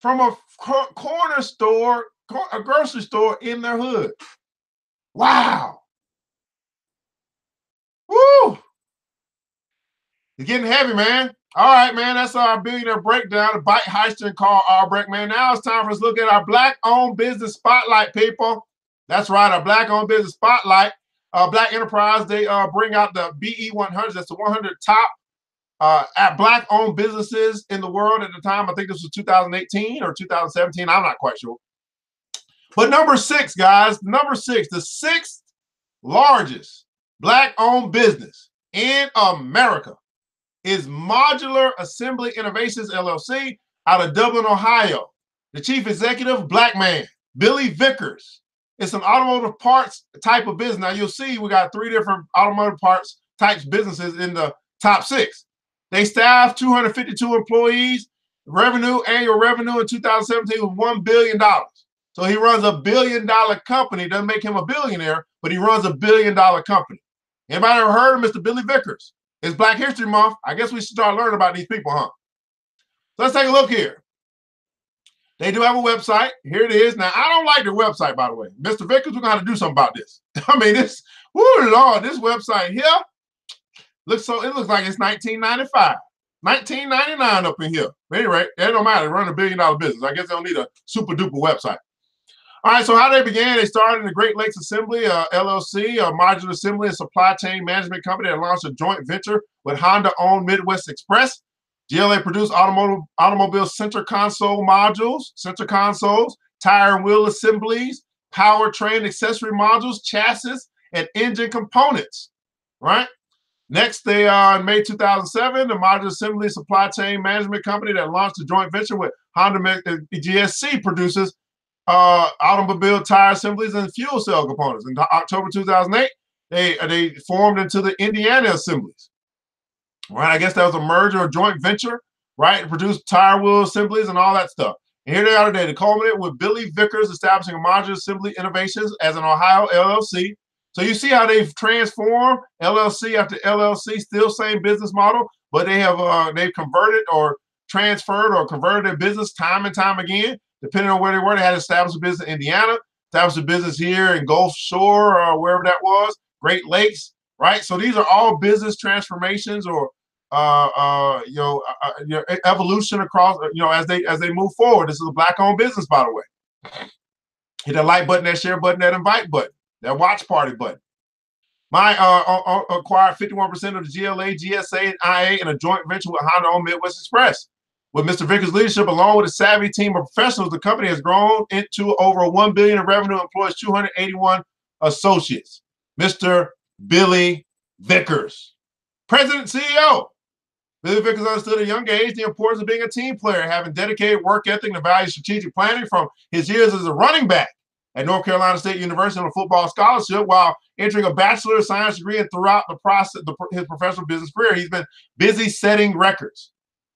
from a corner store, a grocery store in their hood. Wow. Woo. It's getting heavy, man. All right, man. That's our billionaire breakdown. Beate Heister and Karl Albrecht, man. Now it's time for us to look at our Black-owned business spotlight, people. That's right, our Black-owned business spotlight. Black Enterprise, they bring out the BE 100. That's the 100 top at Black-owned businesses in the world at the time. I think this was 2018 or 2017. I'm not quite sure. But number 6, guys, number 6, the 6th largest Black-owned business in America is Modular Assembly Innovations, L.L.C. out of Dublin, Ohio. The chief executive, Black man, Billy Vickers. It's an automotive parts type of business. Now, you'll see we got 3 different automotive parts types businesses in the top 6. They staff 252 employees. Annual revenue in 2017 was $1 billion. So he runs a $1 billion company. Doesn't make him a billionaire, but he runs $1 billion company. Anybody ever heard of Mr. Billy Vickers? It's Black History Month. I guess we should start learning about these people, huh? So let's take a look here. They do have a website. Here it is. Now, I don't like their website, by the way. Mr. Vickers, we're going to have to do something about this. I mean, this, whoo, Lord, this website here looks so, it looks like it's 1995. 1999 up in here. But anyway, it don't matter. They run $1 billion business. I guess they don't need a super duper website. All right, so how they began, they started in the Great Lakes Assembly, L.L.C, a modular assembly and supply chain management company that launched a joint venture with Honda-owned Midwest Express. GLA produced automobile center console modules, center consoles, tire and wheel assemblies, powertrain accessory modules, chassis, and engine components, right? Next, they in May 2007, the modular assembly supply chain management company that launched a joint venture with Honda GSC produces automobile tire assemblies and fuel cell components. In October 2008, they formed into the Indiana Assemblies. Right, I guess that was a merger or joint venture, right? It produced tire wheel assemblies and all that stuff. And here they are today. They culminated with Billy Vickers establishing a modular assembly innovations as an Ohio LLC. So you see how they've transformed LLC after LLC, still same business model, but they have they've converted or transferred or converted their business time and time again, depending on where they were. They had established a business in Indiana, established a business here in Gulf Shore or wherever that was, Great Lakes. Right, so these are all business transformations or evolution across as they move forward. This is a Black-owned business, by the way. Hit that like button, that share button, that invite button, that watch party button. Acquired 51% of the GLA, GSA, and IA in a joint venture with Honda-owned Midwest Express. With Mr. Vickers' leadership, along with a savvy team of professionals, the company has grown into over $1 billion in revenue and employs 281 associates. Mr. Billy Vickers, President CEO. Billy Vickers understood at a young age the importance of being a team player, having dedicated work ethic and the value of strategic planning from his years as a running back at North Carolina State University on a football scholarship while entering a Bachelor of Science degree, and throughout the process his professional business career, he's been busy setting records.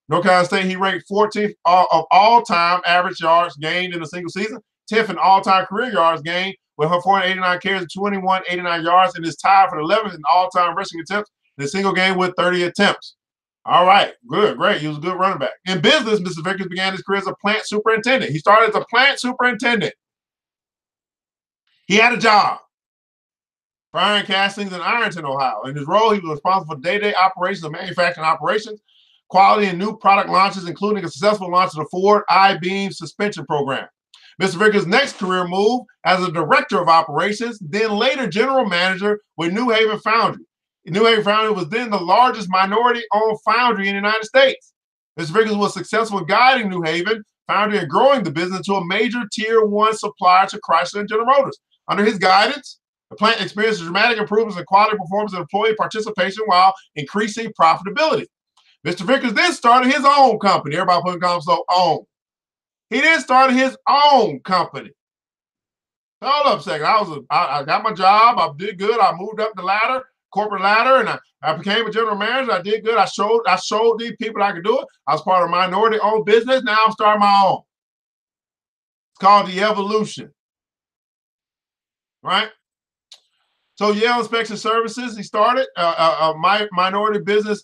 North Carolina State, he ranked 14th of all-time average yards gained in a single season, 10th in all-time career yards gained, with her 489 carries and 2189 yards, and is tied for the 11th in all-time rushing attempts in a single game with 30 attempts. All right, good, great. He was a good running back. In business, Mr. Vickers began his career as a plant superintendent. He started as a plant superintendent. He had a job for iron castings in Ironton, Ohio. In his role, he was responsible for day-to-day operations of manufacturing operations, quality and new product launches, including a successful launch of the Ford I-Beam suspension program. Mr. Vickers' next career move as a director of operations, then later general manager with New Haven Foundry. New Haven Foundry was then the largest minority-owned foundry in the United States. Mr. Vickers was successful in guiding New Haven Foundry and growing the business to a major Tier 1 supplier to Chrysler and General Motors. Under his guidance, the plant experienced dramatic improvements in quality, performance, and employee participation while increasing profitability. Mr. Vickers then started his own company. Everybody put so own. He then started his own company. Hold up a second. I got my job. I did good. I moved up the ladder, corporate ladder, and I became a general manager. I did good. I showed these people I could do it. I was part of a minority-owned business. Now I'm starting my own. It's called the evolution. Right? So Yale Inspection Services, he started minority business,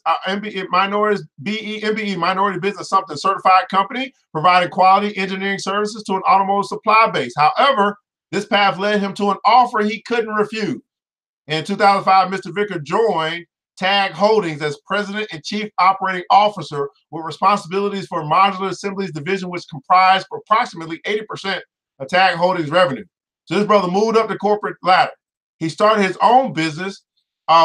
minority business something certified company, providing quality engineering services to an automotive supply base. However, this path led him to an offer he couldn't refuse. In 2005, Mr. Vickers joined TAG Holdings as president and chief operating officer with responsibilities for modular assemblies division, which comprised approximately 80% of TAG Holdings revenue. So this brother moved up the corporate ladder. He started his own business,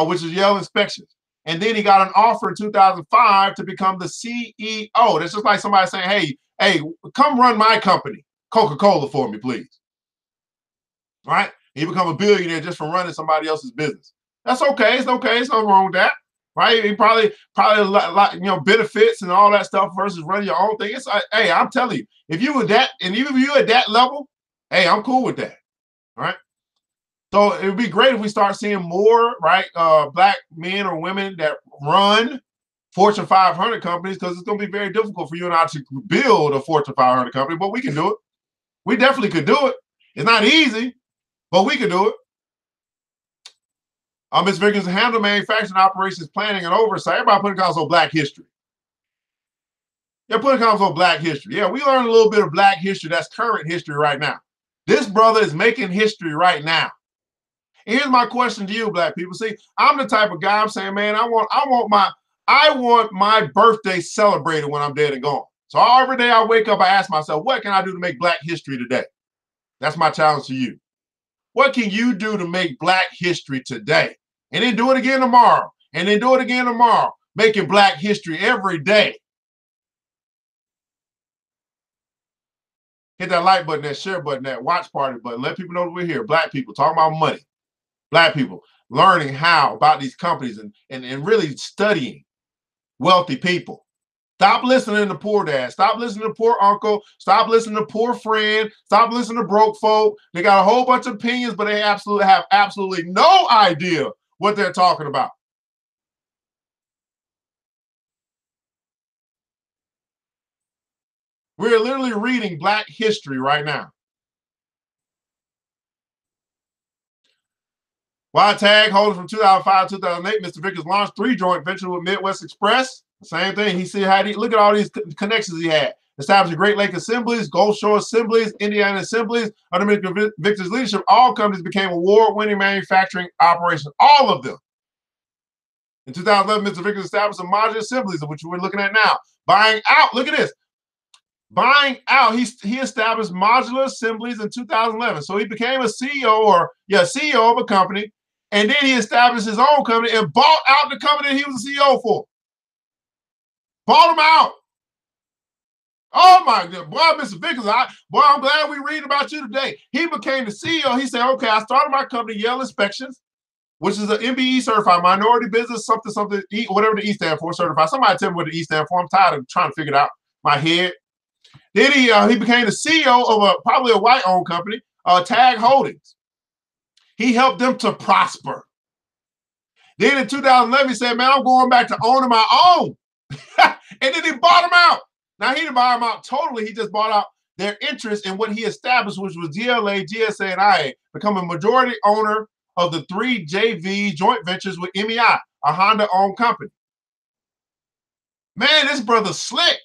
which is Yale Inspections. And then he got an offer in 2005 to become the CEO. That's just like somebody saying, hey, come run my company, Coca-Cola, for me, please. Right? He become a billionaire just from running somebody else's business. That's okay. It's okay. It's nothing wrong with that. Right? He probably benefits and all that stuff versus running your own thing. It's like, hey, I'm telling you, if you were that, and even if you at that level, hey, I'm cool with that. All right. So it would be great if we start seeing more, right, Black men or women that run Fortune 500 companies, because it's going to be very difficult for you and I to build a Fortune 500 company, but we can do it. We definitely could do it. It's not easy, but we can do it. Ms. Vickers handled manufacturing operations, planning, and oversight. Everybody putting comments on Black history. Yeah, putting comments on Black history. Yeah, we learned a little bit of Black history. That's current history right now. This brother is making history right now. And here's my question to you, Black people. See, I'm the type of guy, I'm saying, man, I want my birthday celebrated when I'm dead and gone. So every day I wake up, I ask myself, what can I do to make Black history today? That's my challenge to you. What can you do to make Black history today? And then do it again tomorrow. And then do it again tomorrow. Making Black history every day. Hit that like button, that share button, that watch party button. Let people know that we're here. Black people talking about money. Black people learning how about these companies and really studying wealthy people. Stop listening to poor dad. Stop listening to poor uncle. Stop listening to poor friend. Stop listening to broke folk. They got a whole bunch of opinions, but they have absolutely no idea what they're talking about. We're literally reading Black history right now. Why tag holders from 2005 to 2008, Mr. Vickers launched 3 joint ventures with Midwest Express. Same thing. He see how look at all these connections he had. Established Great Lake Assemblies, Gulf Shore Assemblies, Indiana Assemblies. Under Mr. Vickers' leadership, all companies became award-winning manufacturing operations. All of them. In 2011, Mr. Vickers established some modular assemblies, which we're looking at now. Buying out. Look at this. Buying out. He established modular assemblies in 2011. So he became a CEO of a company. And then he established his own company and bought out the company that he was the CEO for. Bought him out. Oh my God, boy, Mr. Vickers, I'm glad we read about you today. He became the CEO. He said, okay, I started my company, Yale Inspections, which is an MBE certified, minority business, something, whatever the E stand for, certified. Somebody tell me what the E stand for. I'm tired of trying to figure it out my head. Then he became the CEO of probably a white-owned company, Tag Holdings. He helped them to prosper. Then in 2011, he said, man, I'm going back to owning my own. And then he bought them out. Now, he didn't buy them out totally. He just bought out their interest in what he established, which was GLA, GSA, and IA, becoming majority owner of the 3 JV joint ventures with MEI, a Honda-owned company. Man, this brother's slick.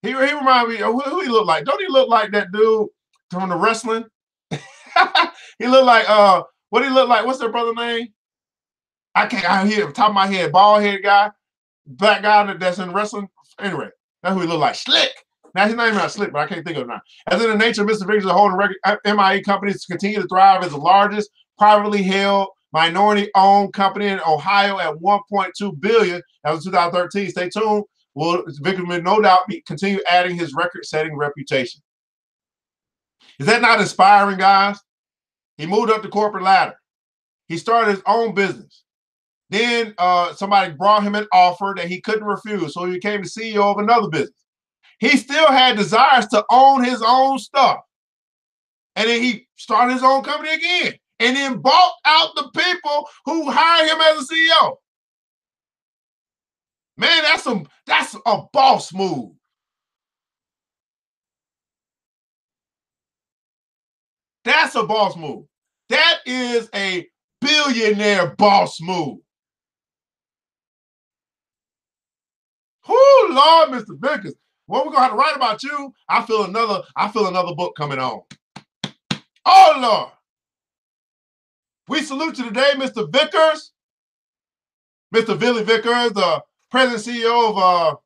He reminded me of who he looked like. Don't he look like that dude from the wrestling? He looked like, what he look like? What's their brother's name? I hear him top of my head, bald head guy, black guy that's in wrestling. Anyway, that's who he look like. Slick. Now, he's not even not slick, but I can't think of it now. As in the nature of Mr. Vickers, holding record, MIE companies continue to thrive as the largest privately held, minority-owned company in Ohio at $1.2 billion. That was 2013. Stay tuned. Will Vickers will no doubt continue adding his record-setting reputation. Is that not inspiring, guys? He moved up the corporate ladder. He started his own business. Then somebody brought him an offer that he couldn't refuse, so he became the CEO of another business. He still had desires to own his own stuff. And then he started his own company again, and then bought out the people who hired him as a CEO. Man, that's a boss move. That's a boss move. That is a billionaire boss move. Whoo, Lord, Mr. Vickers. What we're gonna have to write about you? I feel another book coming on. Oh Lord. We salute you today, Mr. Vickers. Mr. Billy Vickers, the president CEO of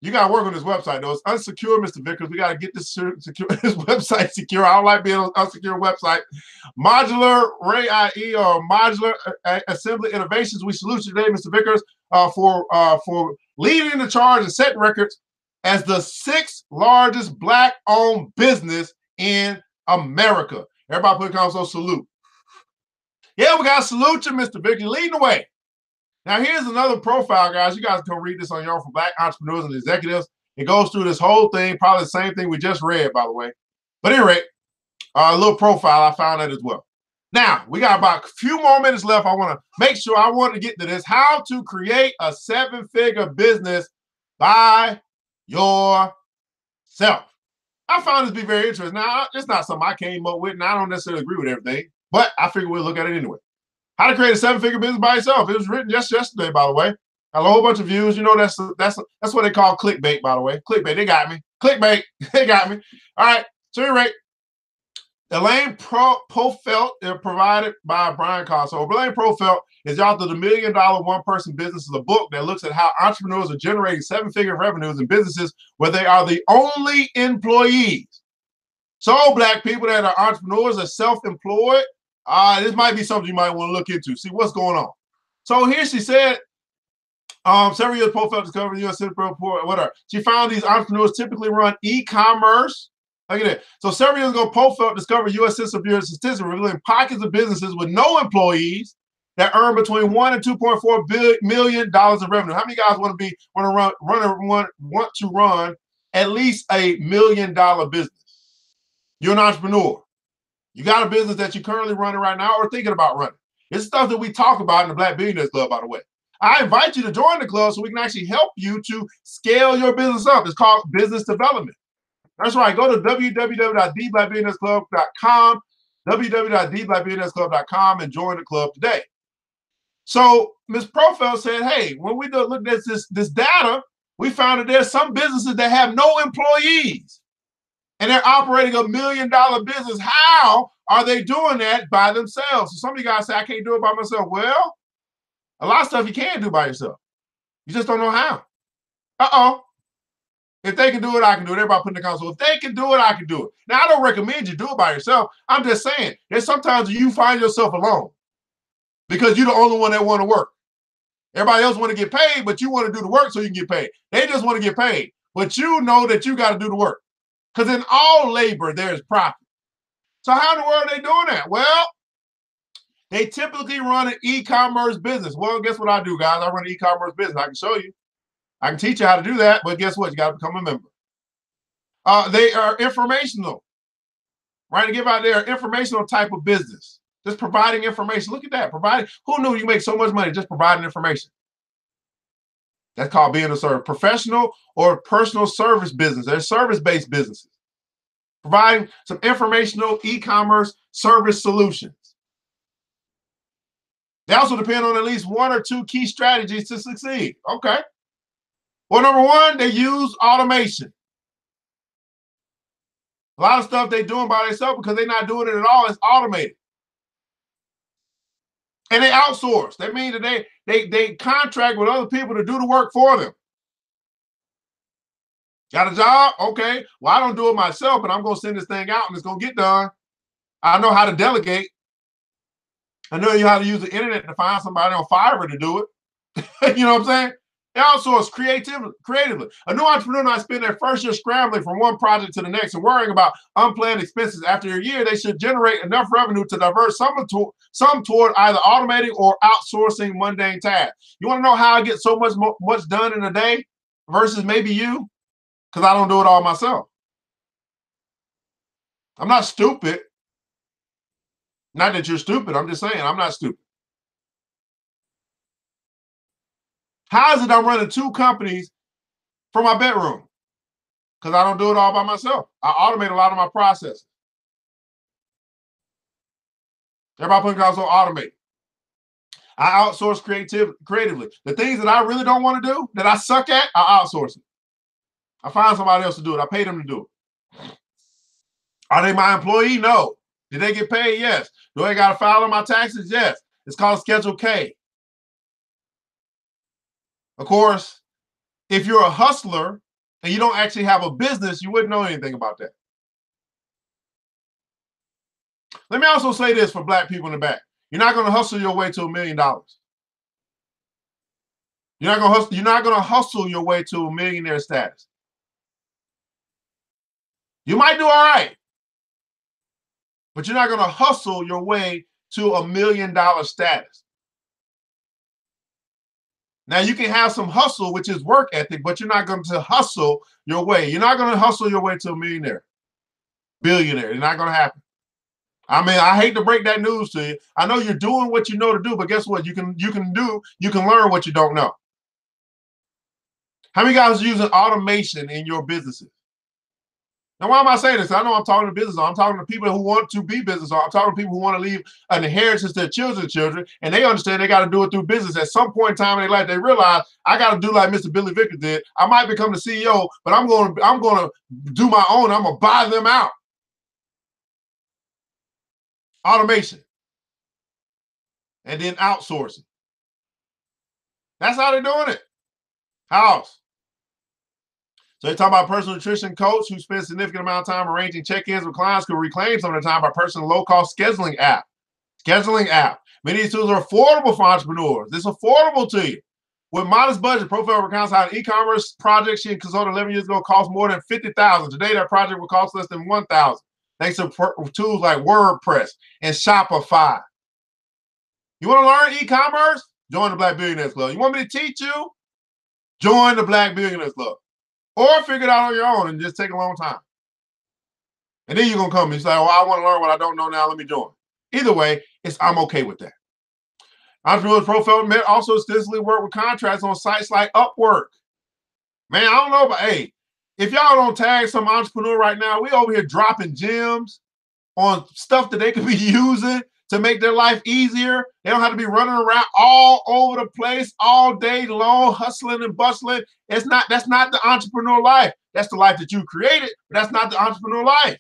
you gotta work on this website though. It's unsecure, Mr. Vickers. We gotta get this website secure. I don't like being on an unsecure website. Modular Ray IE or Modular Assembly Innovations. We salute you today, Mr. Vickers, for leading the charge and setting records as the 6th largest Black-owned business in America. Everybody put comments on salute. Yeah, we gotta salute you, Mr. Vickers, leading the way. Now, here's another profile, guys. You guys can read this on your own for Black entrepreneurs and executives. It goes through this whole thing, probably the same thing we just read, by the way. But anyway, a little profile, I found that as well. Now, we got about a few more minutes left. I want to make sure I want to get to this. How to create a 7-figure business by yourself. I found this to be very interesting. Now, it's not something I came up with, and I don't necessarily agree with everything, but I figure we'll look at it anyway. How to create a 7-figure business by yourself. It was written just yesterday, by the way. Got a whole bunch of views. You know, that's what they call clickbait, by the way. Clickbait, they got me. Clickbait, they got me. All right, so anyway, Elaine Profelt provided by Brian Karl. So Elaine Profelt is the author of the $1 Million One-Person Business, is a book that looks at how entrepreneurs are generating 7-figure revenues in businesses where they are the only employees. So Black people that are entrepreneurs are self-employed, this might be something you might want to look into, see what's going on. So here she said, several years Profelt discovered the U.S. Census Bureau report, whatever. She found these entrepreneurs typically run e-commerce. Look at that. So several years ago, Profelt discovered U.S. Census Bureau statistics revealing pockets of businesses with no employees that earn between $1 and $2.4 million in revenue. How many guys want to run at least $1 million business? You're an entrepreneur. You got a business that you're currently running right now or thinking about running. It's stuff that we talk about in the Black Billionaires Club, by the way. I invite you to join the club so we can actually help you to scale your business up. It's called business development. That's right. Go to www.theblackbillionairesclub.com, www.theblackbillionairesclub.com, and join the club today. So Ms. Profelt said, hey, when we looked at this data, we found that there's some businesses that have no employees. And they're operating $1 million business. How are they doing that by themselves? So some of you guys say, I can't do it by myself. Well, a lot of stuff you can do by yourself. You just don't know how. Uh-oh. If they can do it, I can do it. Everybody put in the comments. So if they can do it, I can do it. Now, I don't recommend you do it by yourself. I'm just saying, there's sometimes you find yourself alone because you're the only one that want to work. Everybody else want to get paid, but you want to do the work so you can get paid. They just want to get paid, but you know that you got to do the work. Because in all labor, there's profit. So how in the world are they doing that? Well, they typically run an e-commerce business. Well, guess what I do, guys? I run an e-commerce business. I can show you. I can teach you how to do that, but guess what? You got to become a member. They are informational, right? To give out their informational type of business. Just providing information. Look at that. Providing. Who knew you make so much money just providing information? That's called being a service. Professional or personal service business. They're service-based businesses. Providing some informational e-commerce service solutions. They also depend on at least 1 or 2 key strategies to succeed. Okay. Well, number 1, they use automation. A lot of stuff they're doing by themselves because they're not doing it at all. It's automated. And they outsource. That means that they contract with other people to do the work for them. Got a job? Okay. Well, I don't do it myself, but I'm going to send this thing out and it's going to get done. I know how to delegate. I know how to use the internet to find somebody on Fiverr to do it. You know what I'm saying? They outsource creatively. A new entrepreneur might spend their first year scrambling from one project to the next and worrying about unplanned expenses. After a year, they should generate enough revenue to divert some toward either automating or outsourcing mundane tasks. You want to know how I get so much done in a day versus maybe you? Because I don't do it all myself. I'm not stupid. Not that you're stupid. I'm just saying I'm not stupid. How is it I'm running 2 companies from my bedroom? Because I don't do it all by myself. I automate a lot of my processes. Everybody put also automate. I outsource creatively. The things that I really don't want to do, that I suck at, I outsource it. I find somebody else to do it. I pay them to do it. Are they my employee? No. Did they get paid? Yes. Do I got to file on my taxes? Yes. It's called Schedule K. Of course, if you're a hustler and you don't actually have a business, you wouldn't know anything about that. Let me also say this for Black people in the back. You're not going to hustle your way to $1 million. You're not going to hustle your way to a millionaire status. You might do all right, but you're not going to hustle your way to $1 million status. Now, you can have some hustle, which is work ethic, but you're not going to hustle your way. You're not going to hustle your way to a millionaire, billionaire. It's not going to happen. I mean, I hate to break that news to you. I know you're doing what you know to do, but guess what? You can learn what you don't know. How many guys are using automation in your businesses? Now, why am I saying this? I know I'm talking to business. I'm talking to people who want to be business. I'm talking to people who want to leave an inheritance to their children, and they understand they got to do it through business. At some point in time in their life, they realize I got to do like Mr. Billy Vickers did. I might become the CEO, but I'm going to do my own. I'm going to buy them out. Automation, and then outsourcing. That's how they're doing it. How else? So they talk about personal nutrition coach who spends a significant amount of time arranging check-ins with clients could reclaim some of their time by purchasing a low-cost scheduling app. Many of these tools are affordable for entrepreneurs. It's affordable to you. With modest budget, Profile recounts how an e-commerce project she consulted 11 years ago cost more than $50,000. Today, that project will cost less than $1,000, thanks to tools like WordPress and Shopify. You want to learn e-commerce? Join the Black Billionaires Club. You want me to teach you? Join the Black Billionaires Club. Or figure it out on your own and just take a long time. And then you're going to come and say, well, I want to learn what I don't know now. Let me join. Either way, I'm okay with that. Entrepreneurs Profile also extensively work with contracts on sites like Upwork. Man, I don't know, but hey, if y'all don't tag some entrepreneur right now, we over here dropping gems on stuff that they could be using to make their life easier. They don't have to be running around all over the place all day long, hustling and bustling. That's not the entrepreneur life. That's the life that you created, but that's not the entrepreneur life.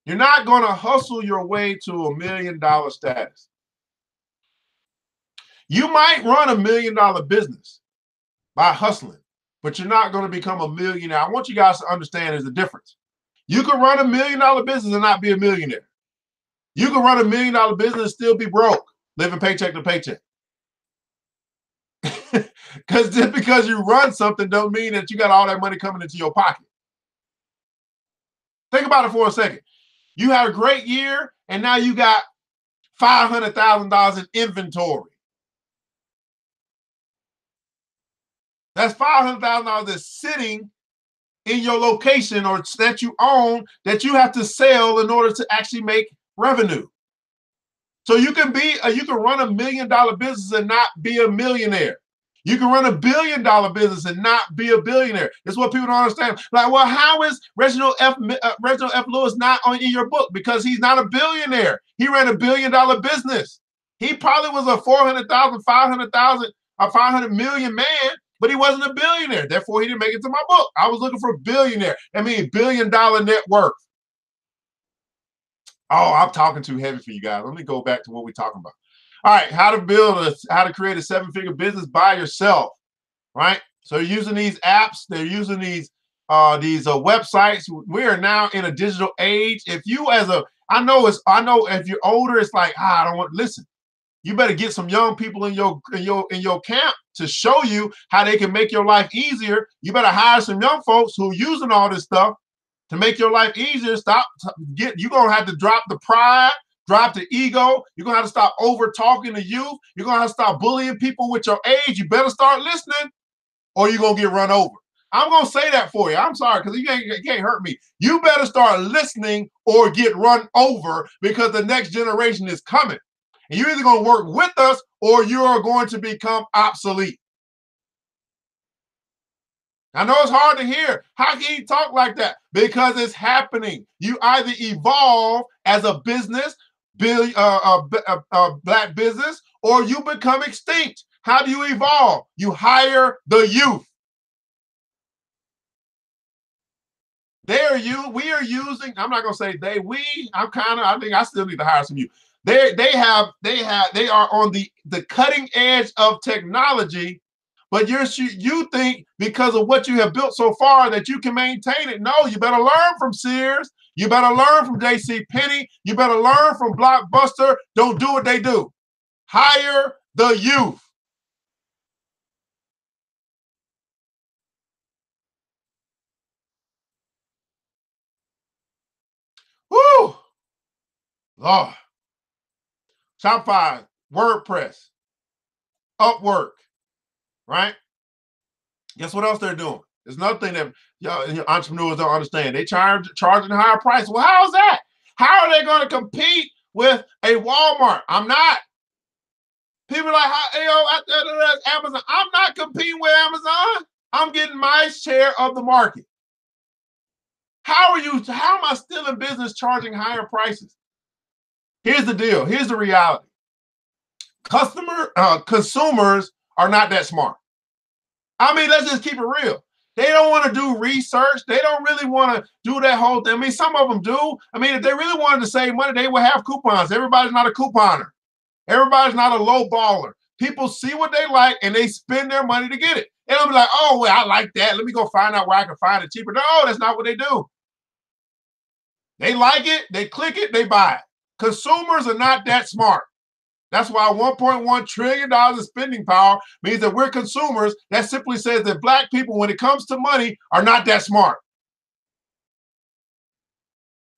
You're not going to hustle your way to $1 million status. You might run $1 million business by hustling, but you're not going to become a millionaire. I want you guys to understand there's a difference. You can run $1 million business and not be a millionaire. You can run $1 million business and still be broke, living paycheck to paycheck. Because just because you run something don't mean that you got all that money coming into your pocket. Think about it for a second. You had a great year, and now you got $500,000 in inventory. That's $500,000 that's sitting in your location or that you own that you have to sell in order to actually make revenue. So you can run $1 million business and not be a millionaire. You can run $1 billion business and not be a billionaire. That's what people don't understand. Like, well, how is Reginald F. Lewis not in your book? Because he's not a billionaire. He ran $1 billion business. He probably was a 400,000, 500,000, a 500 million man, but he wasn't a billionaire. Therefore, he didn't make it to my book. I was looking for a billionaire. I mean, $1 billion net worth. Oh, I'm talking too heavy for you guys. Let me go back to what we're talking about. All right, how to create a 7-figure business by yourself, right? So you're using these apps, they're using these websites. We are now in a digital age. If you I know if you're older, it's like, I don't want to listen. You better get some young people in your camp to show you how they can make your life easier. You better hire some young folks who are using all this stuff to make your life easier. You're gonna have to drop the pride. Drop the ego. You're going to have to stop over talking to youth. You're going to have to stop bullying people with your age. You better start listening or you're going to get run over. I'm going to say that for you. I'm sorry, because you can't hurt me. You better start listening or get run over because the next generation is coming. And you're either going to work with us or you are going to become obsolete. I know it's hard to hear. How can you talk like that? Because it's happening. You either evolve as a business, black business, or you become extinct. How do you evolve? You hire the youth. We are using, I'm not gonna say they, I think I still need to hire some youth. They are on the cutting edge of technology, but you think because of what you have built so far that you can maintain it. No, you better learn from Sears. You better learn from J.C. Penney. You better learn from Blockbuster. Don't do what they do. Hire the youth. Woo! Lord. Shopify, WordPress, Upwork, right? Guess what else they're doing? There's another thing that entrepreneurs don't understand. They charging a higher price. Well, how is that? How are they going to compete with a Walmart? I'm not. People are like, Amazon. I'm not competing with Amazon. I'm getting my share of the market. How am I still in business charging higher prices? Here's the deal. Here's the reality. Consumers are not that smart. I mean, let's just keep it real. They don't want to do research. They don't really want to do that whole thing. I mean, some of them do. I mean, if they really wanted to save money, they would have coupons. Everybody's not a couponer. Everybody's not a low baller. People see what they like and they spend their money to get it. They don't be like, oh, well, I like that. Let me go find out where I can find it cheaper. No, that's not what they do. They like it, they click it, they buy it. Consumers are not that smart. That's why $1.1 trillion in spending power means that we're consumers. That simply says that Black people, when it comes to money, are not that smart.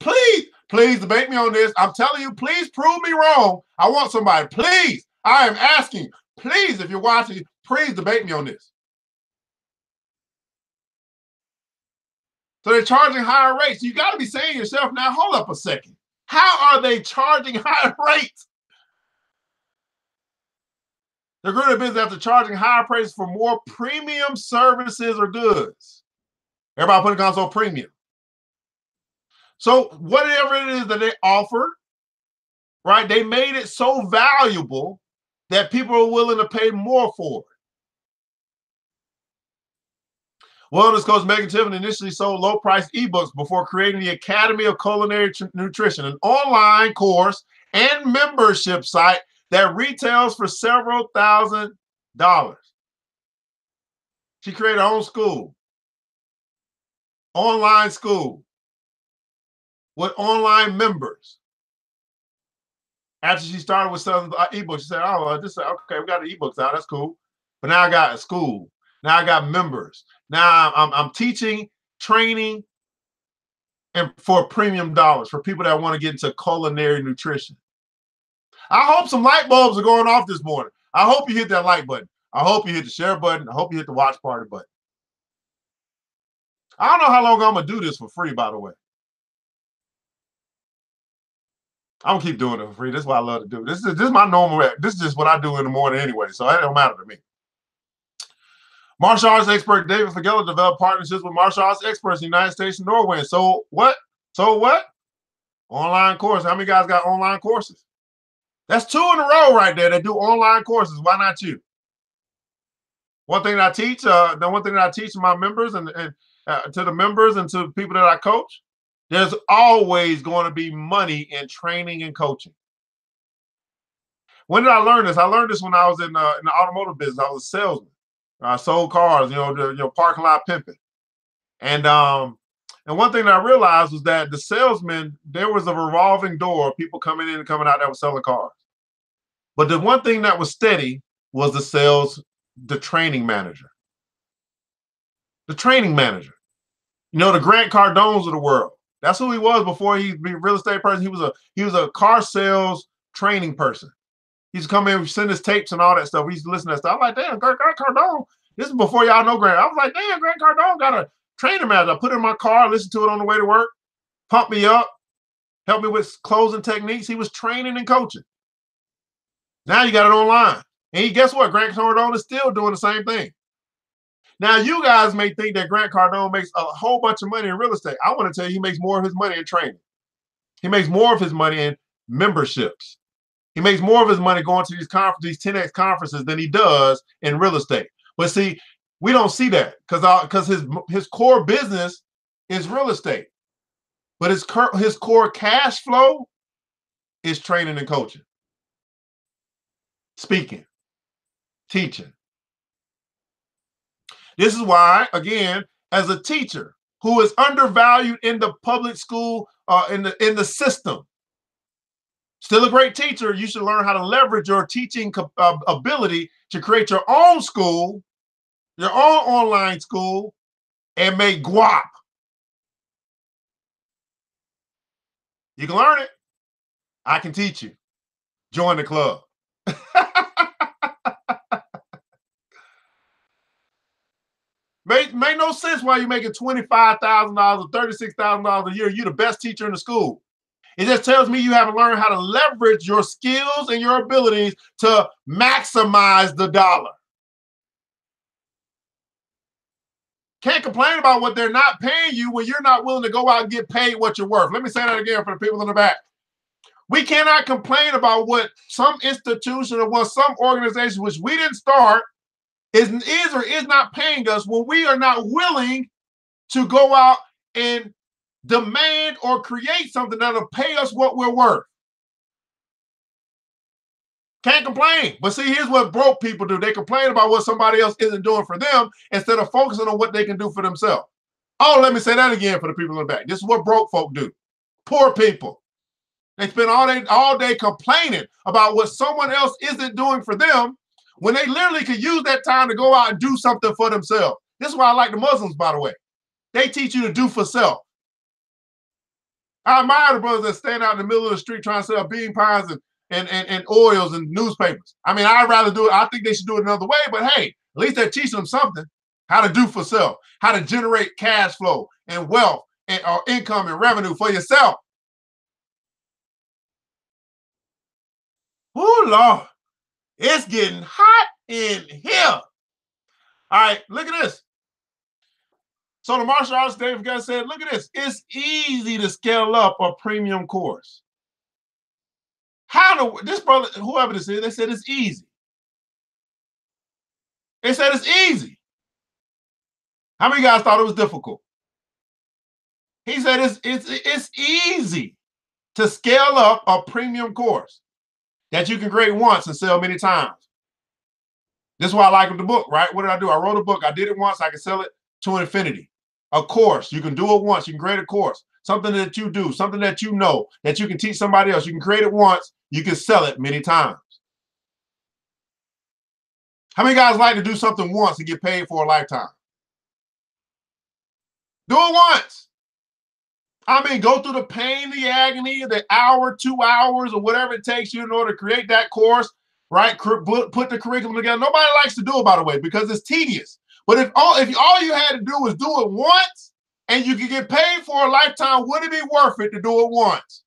Please debate me on this. I'm telling you, please prove me wrong. I want somebody. Please, I am asking. Please, if you're watching, please debate me on this. So they're charging higher rates. You got to be saying to yourself, now, hold up a second. How are they charging higher rates? They're going to business after charging higher prices for more premium services or goods. Everybody put a console premium. So whatever it is that they offer, right, they made it so valuable that people are willing to pay more for it. Wellness coach Megan Tiffany initially sold low-priced ebooks before creating the Academy of Culinary Nutrition, an online course and membership site that retails for several $1,000s. She created her own school, online school, with online members. After she started with selling ebooks, she said, oh, okay, we got the ebooks out, that's cool. But now I got a school. Now I got members. Now I'm teaching, training, and for premium dollars for people that want to get into culinary nutrition. I hope some light bulbs are going off this morning. I hope you hit that like button. I hope you hit the share button. I hope you hit the watch party button. I don't know how long I'm going to do this for free, by the way. I'm going to keep doing it for free. This is what I love to do. This is my normal. This is just what I do in the morning anyway, so it don't matter to me. Martial arts expert David Fagella developed partnerships with martial arts experts in the United States and Norway. So what? Online course. How many guys got online courses? That's 2 in a row right there that do online courses. Why not you? One thing that I teach, the one thing that I teach to my members and to the members and to people that I coach, there's always going to be money in training and coaching. When did I learn this? I learned this when I was in the automotive business. I was a salesman. I sold cars, parking lot pimping. And one thing that I realized was that the salesman, there was a revolving door of people coming in and coming out that was selling cars. But the one thing that was steady was the training manager. The training manager. The Grant Cardones of the world. That's who he was before he be a real estate person. He was a car sales training person. He used to come in, send his tapes and all that stuff. We used to listen to that stuff. I'm like, damn, Grant Cardone. This is before y'all know Grant. I was like, damn, Grant Cardone got a training manager. I put it in my car, listen to it on the way to work, pump me up, help me with closing techniques. He was training and coaching. Now you got it online. And guess what? Grant Cardone is still doing the same thing. Now, you guys may think that Grant Cardone makes a whole bunch of money in real estate. I want to tell you, he makes more of his money in training. He makes more of his money in memberships. He makes more of his money going to these 10X conferences than he does in real estate. But see, we don't see that because his core business is real estate. But his core cash flow is training and coaching, speaking, teaching. This is why, again, as a teacher who is undervalued in the public school, in the system, still a great teacher, you should learn how to leverage your teaching ability to create your own school, your own online school, and make guap. You can learn it. I can teach you. Join the club. Make no sense why you're making $25,000 or $36,000 a year. You're the best teacher in the school. It just tells me you haven't learned how to leverage your skills and your abilities to maximize the dollar. Can't complain about what they're not paying you when you're not willing to go out and get paid what you're worth. Let me say that again for the people in the back. We cannot complain about what some institution or what some organization, which we didn't start, is or is not paying us when we are not willing to go out and demand or create something that'll pay us what we're worth. Can't complain. But see, here's what broke people do. They complain about what somebody else isn't doing for them instead of focusing on what they can do for themselves. Oh, let me say that again for the people in the back. This is what broke folk do. Poor people. They spend all day complaining about what someone else isn't doing for them when they literally could use that time to go out and do something for themselves. This is why I like the Muslims, by the way. They teach you to do for self. I admire the brothers that stand out in the middle of the street trying to sell bean pies and oils and newspapers. I mean, I'd rather do it. I think they should do it another way, but hey, at least they're teaching them something. How to do for self, how to generate cash flow and wealth and or income and revenue for yourself. Oh, Lord, it's getting hot in here. All right, look at this. So the martial arts Dave guy said, look at this. It's easy to scale up a premium course. How do this brother, whoever this is, they said it's easy. They said it's easy. How many guys thought it was difficult? He said it's easy to scale up a premium course that you can create once and sell many times. This is why I like the book, right? What did I do? I wrote a book. I did it once. I can sell it to infinity. A course. You can do it once. You can create a course. Something that you do, something that you know, that you can teach somebody else. You can create it once. You can sell it many times. How many guys like to do something once and get paid for a lifetime? Do it once. I mean, go through the pain, the agony, the hour, 2 hours, or whatever it takes you in order to create that course, right? Put the curriculum together. Nobody likes to do it, by the way, because it's tedious. But if all you had to do was do it once and you could get paid for a lifetime, would it be worth it to do it once?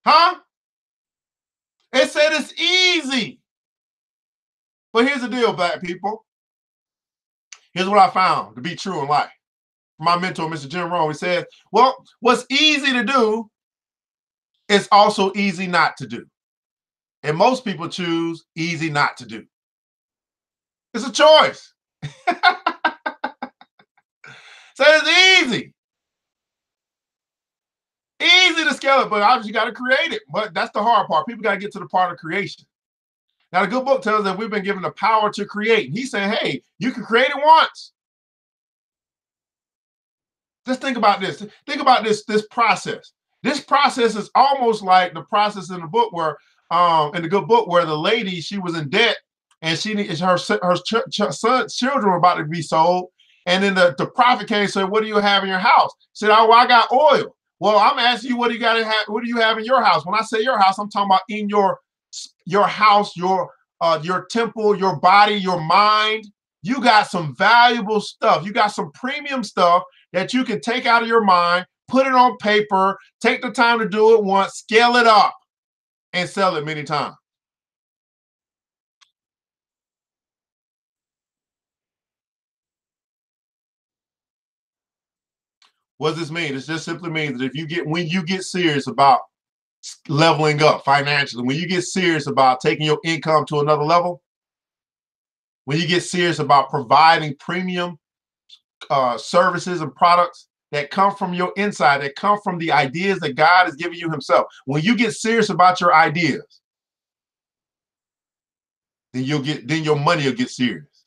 Huh? It said it's easy. But here's the deal, black people. Here's what I found to be true in life. My mentor, Mr. Jim Rohn, he said, well, what's easy to do is also easy not to do. And most people choose easy not to do. It's a choice. So it's easy. Easy to scale it, but obviously you got to create it. But that's the hard part. People got to get to the part of creation. Now, the good book tells us that we've been given the power to create. He's saying, hey, you can create it once. Just think about this. Think about this process. This process is almost like the process in the book where, in the good book where the lady, she was in debt and her son's children were about to be sold. And then the prophet came and said, what do you have in your house? She said, oh, well, I got oil. Well, I'm asking you, what do you have in your house? When I say your house, I'm talking about in your house, your temple, your body, your mind. You got some valuable stuff. You got some premium stuff that you can take out of your mind, put it on paper, take the time to do it once, scale it up, and sell it many times. What does this mean? It just simply means that when you get serious about leveling up financially, when you get serious about taking your income to another level, when you get serious about providing premium services and products that come from your inside, that come from the ideas that God has given you himself, when you get serious about your ideas, then your money will get serious.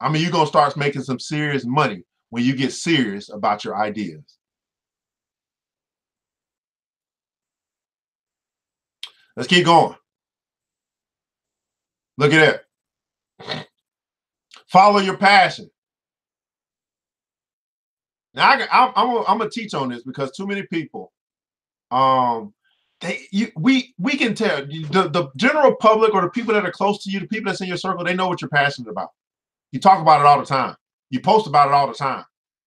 I mean, you're going to start making some serious money when you get serious about your ideas. Let's keep going. Look at that. Follow your passion. Now, I'm gonna teach on this because too many people, we can tell the general public or the people that are close to you, the people that's in your circle, they know what you're passionate about. You talk about it all the time. You post about it all the time.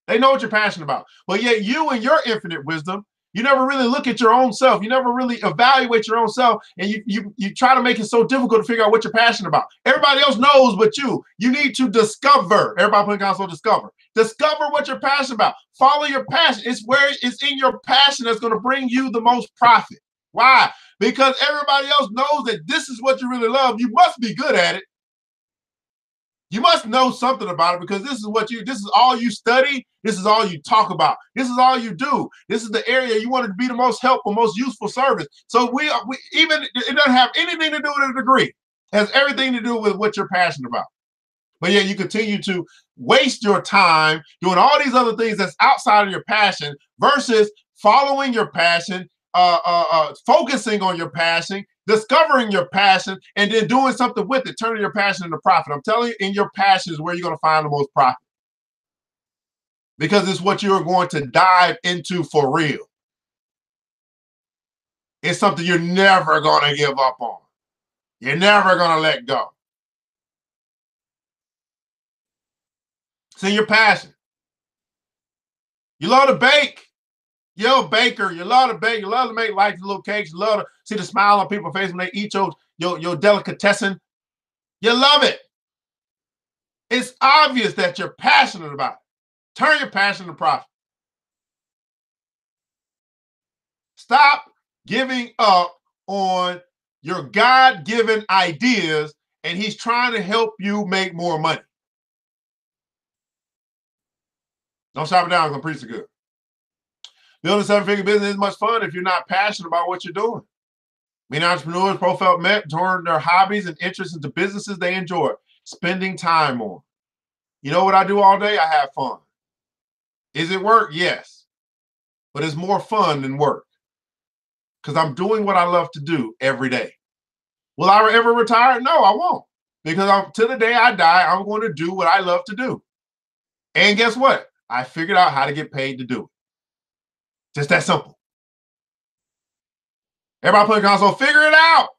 They know what you're passionate about. But yet you and your infinite wisdom, you never really look at your own self. You never really evaluate your own self. And you try to make it so difficult to figure out what you're passionate about. Everybody else knows but you. You need to discover. Everybody put console discover. Discover what you're passionate about. Follow your passion. It's where it's in your passion that's going to bring you the most profit. Why? Because everybody else knows that this is what you really love. You must be good at it. You must know something about it because this is all you study. This is all you talk about. This is all you do. This is the area you want to be the most helpful, most useful service. So we even, it doesn't have anything to do with a degree. It has everything to do with what you're passionate about. But yeah, you continue to waste your time doing all these other things that's outside of your passion versus following your passion, focusing on your passion, discovering your passion, and then doing something with it, turning your passion into profit. I'm telling you, in your passion is where you're going to find the most profit because it's what you're going to dive into for real. It's something you're never going to give up on. You're never going to let go. It's in your passion. You love to bake. You're a baker. You love to bake. You love to make like little cakes. You love to see the smile on people's face when they eat your delicatessen. You love it. It's obvious that you're passionate about it. Turn your passion to profit. Stop giving up on your God-given ideas, and he's trying to help you make more money. Don't shop it down. I'm preaching good. Building a seven-figure business is much fun if you're not passionate about what you're doing. Many entrepreneurs profile turn their hobbies and interests into businesses they enjoy spending time on. You know what I do all day? I have fun. Is it work? Yes. But it's more fun than work because I'm doing what I love to do every day. Will I ever retire? No, I won't. Because till the day I die, I'm going to do what I love to do. And guess what? I figured out how to get paid to do it. Just that simple. Everybody put in console, figure it out.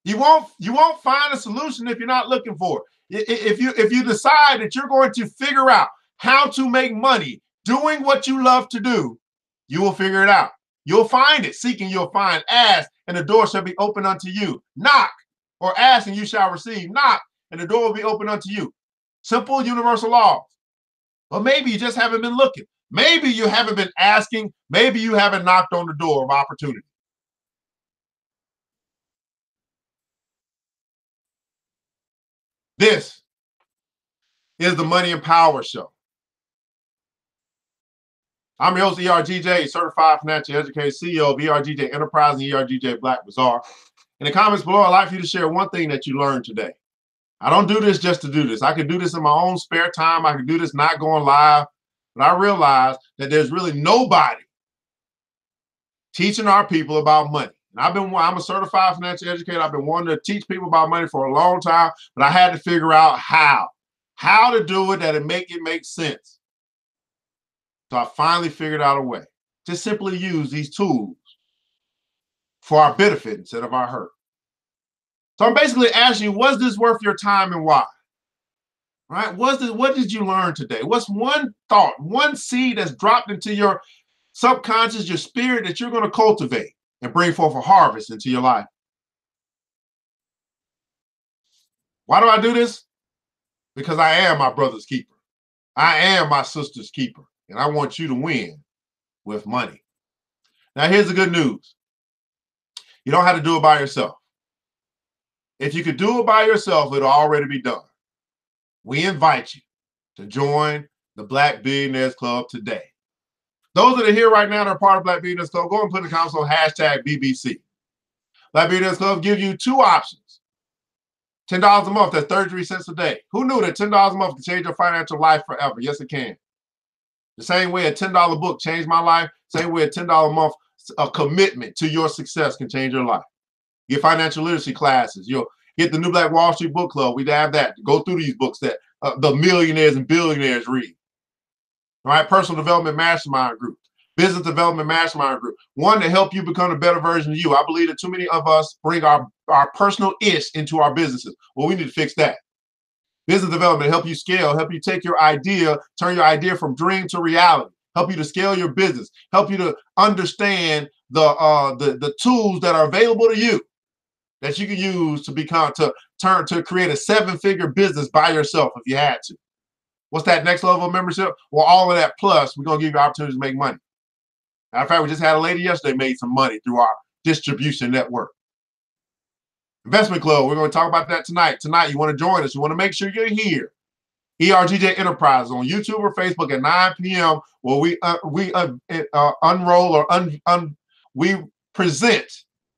You won't find a solution if you're not looking for it. If you decide that you're going to figure out how to make money doing what you love to do, you will figure it out. You'll find it. Seeking, you'll find. Ask, and the door shall be open unto you. Knock, or ask, and you shall receive. Knock, and the door will be open unto you. Simple universal laws. But maybe you just haven't been looking. Maybe you haven't been asking. Maybe you haven't knocked on the door of opportunity. This is the Money and Power Show. I'm your host, ERGJ, Certified Financial Educator, CEO of ERGJ Enterprise and ERGJ Black Bazaar. In the comments below, I'd like for you to share one thing that you learned today. I don't do this just to do this. I can do this in my own spare time. I can do this not going live. But I realize that there's really nobody teaching our people about money. And I'm a certified financial educator. I've been wanting to teach people about money for a long time, but I had to figure out how to do it that it make sense. So I finally figured out a way to simply use these tools for our benefit instead of our hurt. So I'm basically asking you, was this worth your time and why? Right? What did you learn today? What's one thought, one seed that's dropped into your subconscious, your spirit that you're going to cultivate and bring forth a harvest into your life? Why do I do this? Because I am my brother's keeper. I am my sister's keeper. And I want you to win with money. Now, here's the good news. You don't have to do it by yourself. If you could do it by yourself, it'll already be done. We invite you to join the Black Billionaires Club today. Those that are here right now that are part of Black Billionaires Club, go and put in the console #BBC. Black Billionaires Club gives you two options. $10 a month, that's 33 cents a day. Who knew that $10 a month can change your financial life forever? Yes, it can. The same way a $10 book changed my life, same way a $10 a month commitment to your success can change your life. Get financial literacy classes. You'll get the New Black Wall Street Book Club. We'd have that. Go through these books that the millionaires and billionaires read. All right, personal development mastermind group, business development mastermind group. One to help you become a better version of you. I believe that too many of us bring our personal ish into our businesses. Well, we need to fix that. Business development, help you scale, help you take your idea, turn your idea from dream to reality, help you to scale your business, help you to understand the tools that are available to you that you can use to create a 7-figure business by yourself if you had to. What's that next level of membership? Well, all of that plus, we're going to give you opportunities to make money. Matter of fact, we just had a lady yesterday made some money through our distribution network. Investment Club, we're going to talk about that tonight. Tonight, you want to join us. You want to make sure you're here. ERGJ Enterprises on YouTube or Facebook at 9 p.m. where we unroll or we present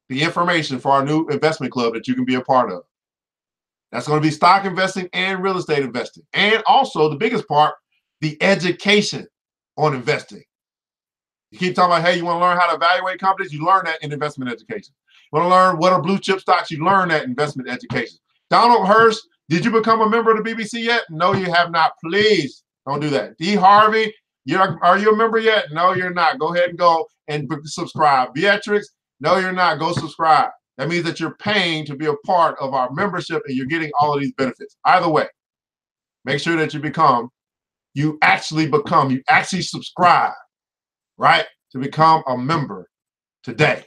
the information for our new investment club that you can be a part of. That's going to be stock investing and real estate investing. And also, the biggest part, the education on investing. You keep talking about, hey, you want to learn how to evaluate companies? You learn that in investment education. You want to learn what are blue chip stocks? You learn that in investment education. Donald Hurst, did you become a member of the BBC yet? No, you have not. Please don't do that. D. Harvey, are you a member yet? No, you're not. Go ahead and go and subscribe. Beatrix, no, you're not. Go subscribe. That means that you're paying to be a part of our membership and you're getting all of these benefits. Either way, make sure that you actually subscribe, right, to become a member today.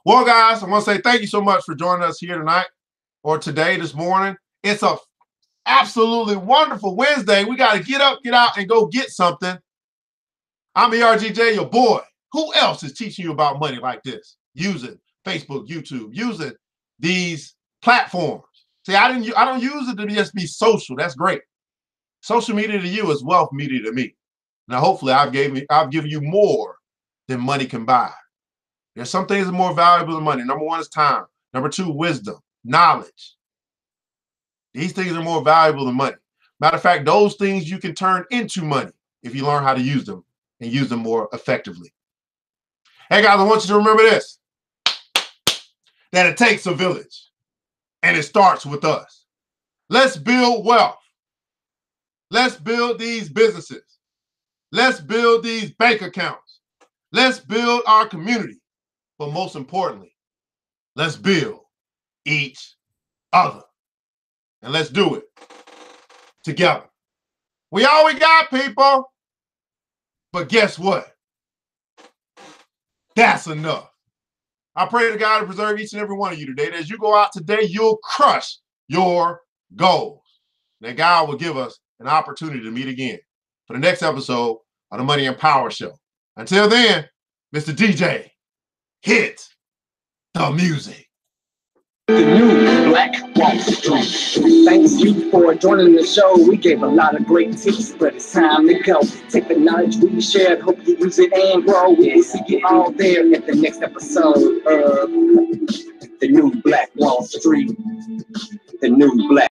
Well, guys, I want to say thank you so much for joining us here tonight or today, this morning. It's a absolutely wonderful Wednesday. We got to get up, get out, and go get something. I'm ERGJ, your boy. Who else is teaching you about money like this? Using Facebook, YouTube, using these platforms. See, I don't use it to just be social. That's great. Social media to you is wealth media to me. Now, hopefully, I've given you more than money can buy. There's some things that are more valuable than money. Number one is time. Number two, wisdom, knowledge. These things are more valuable than money. Matter of fact, those things you can turn into money if you learn how to use them and use them more effectively. Hey, guys, I want you to remember this, that it takes a village, and it starts with us. Let's build wealth. Let's build these businesses. Let's build these bank accounts. Let's build our community. But most importantly, let's build each other. And let's do it together. We all we got, people. But guess what? That's enough. I pray to God to preserve each and every one of you today. That as you go out today, you'll crush your goals. That God will give us an opportunity to meet again for the next episode of the Money and Power Show. Until then, Mr. DJ, hit the music. The new Black Wall Street. Thanks you for joining the show. We gave a lot of great tips, but it's time to go. Take the knowledge we shared, hope you use it and grow. We'll see you all there at the next episode of the new Black Wall Street. The new Black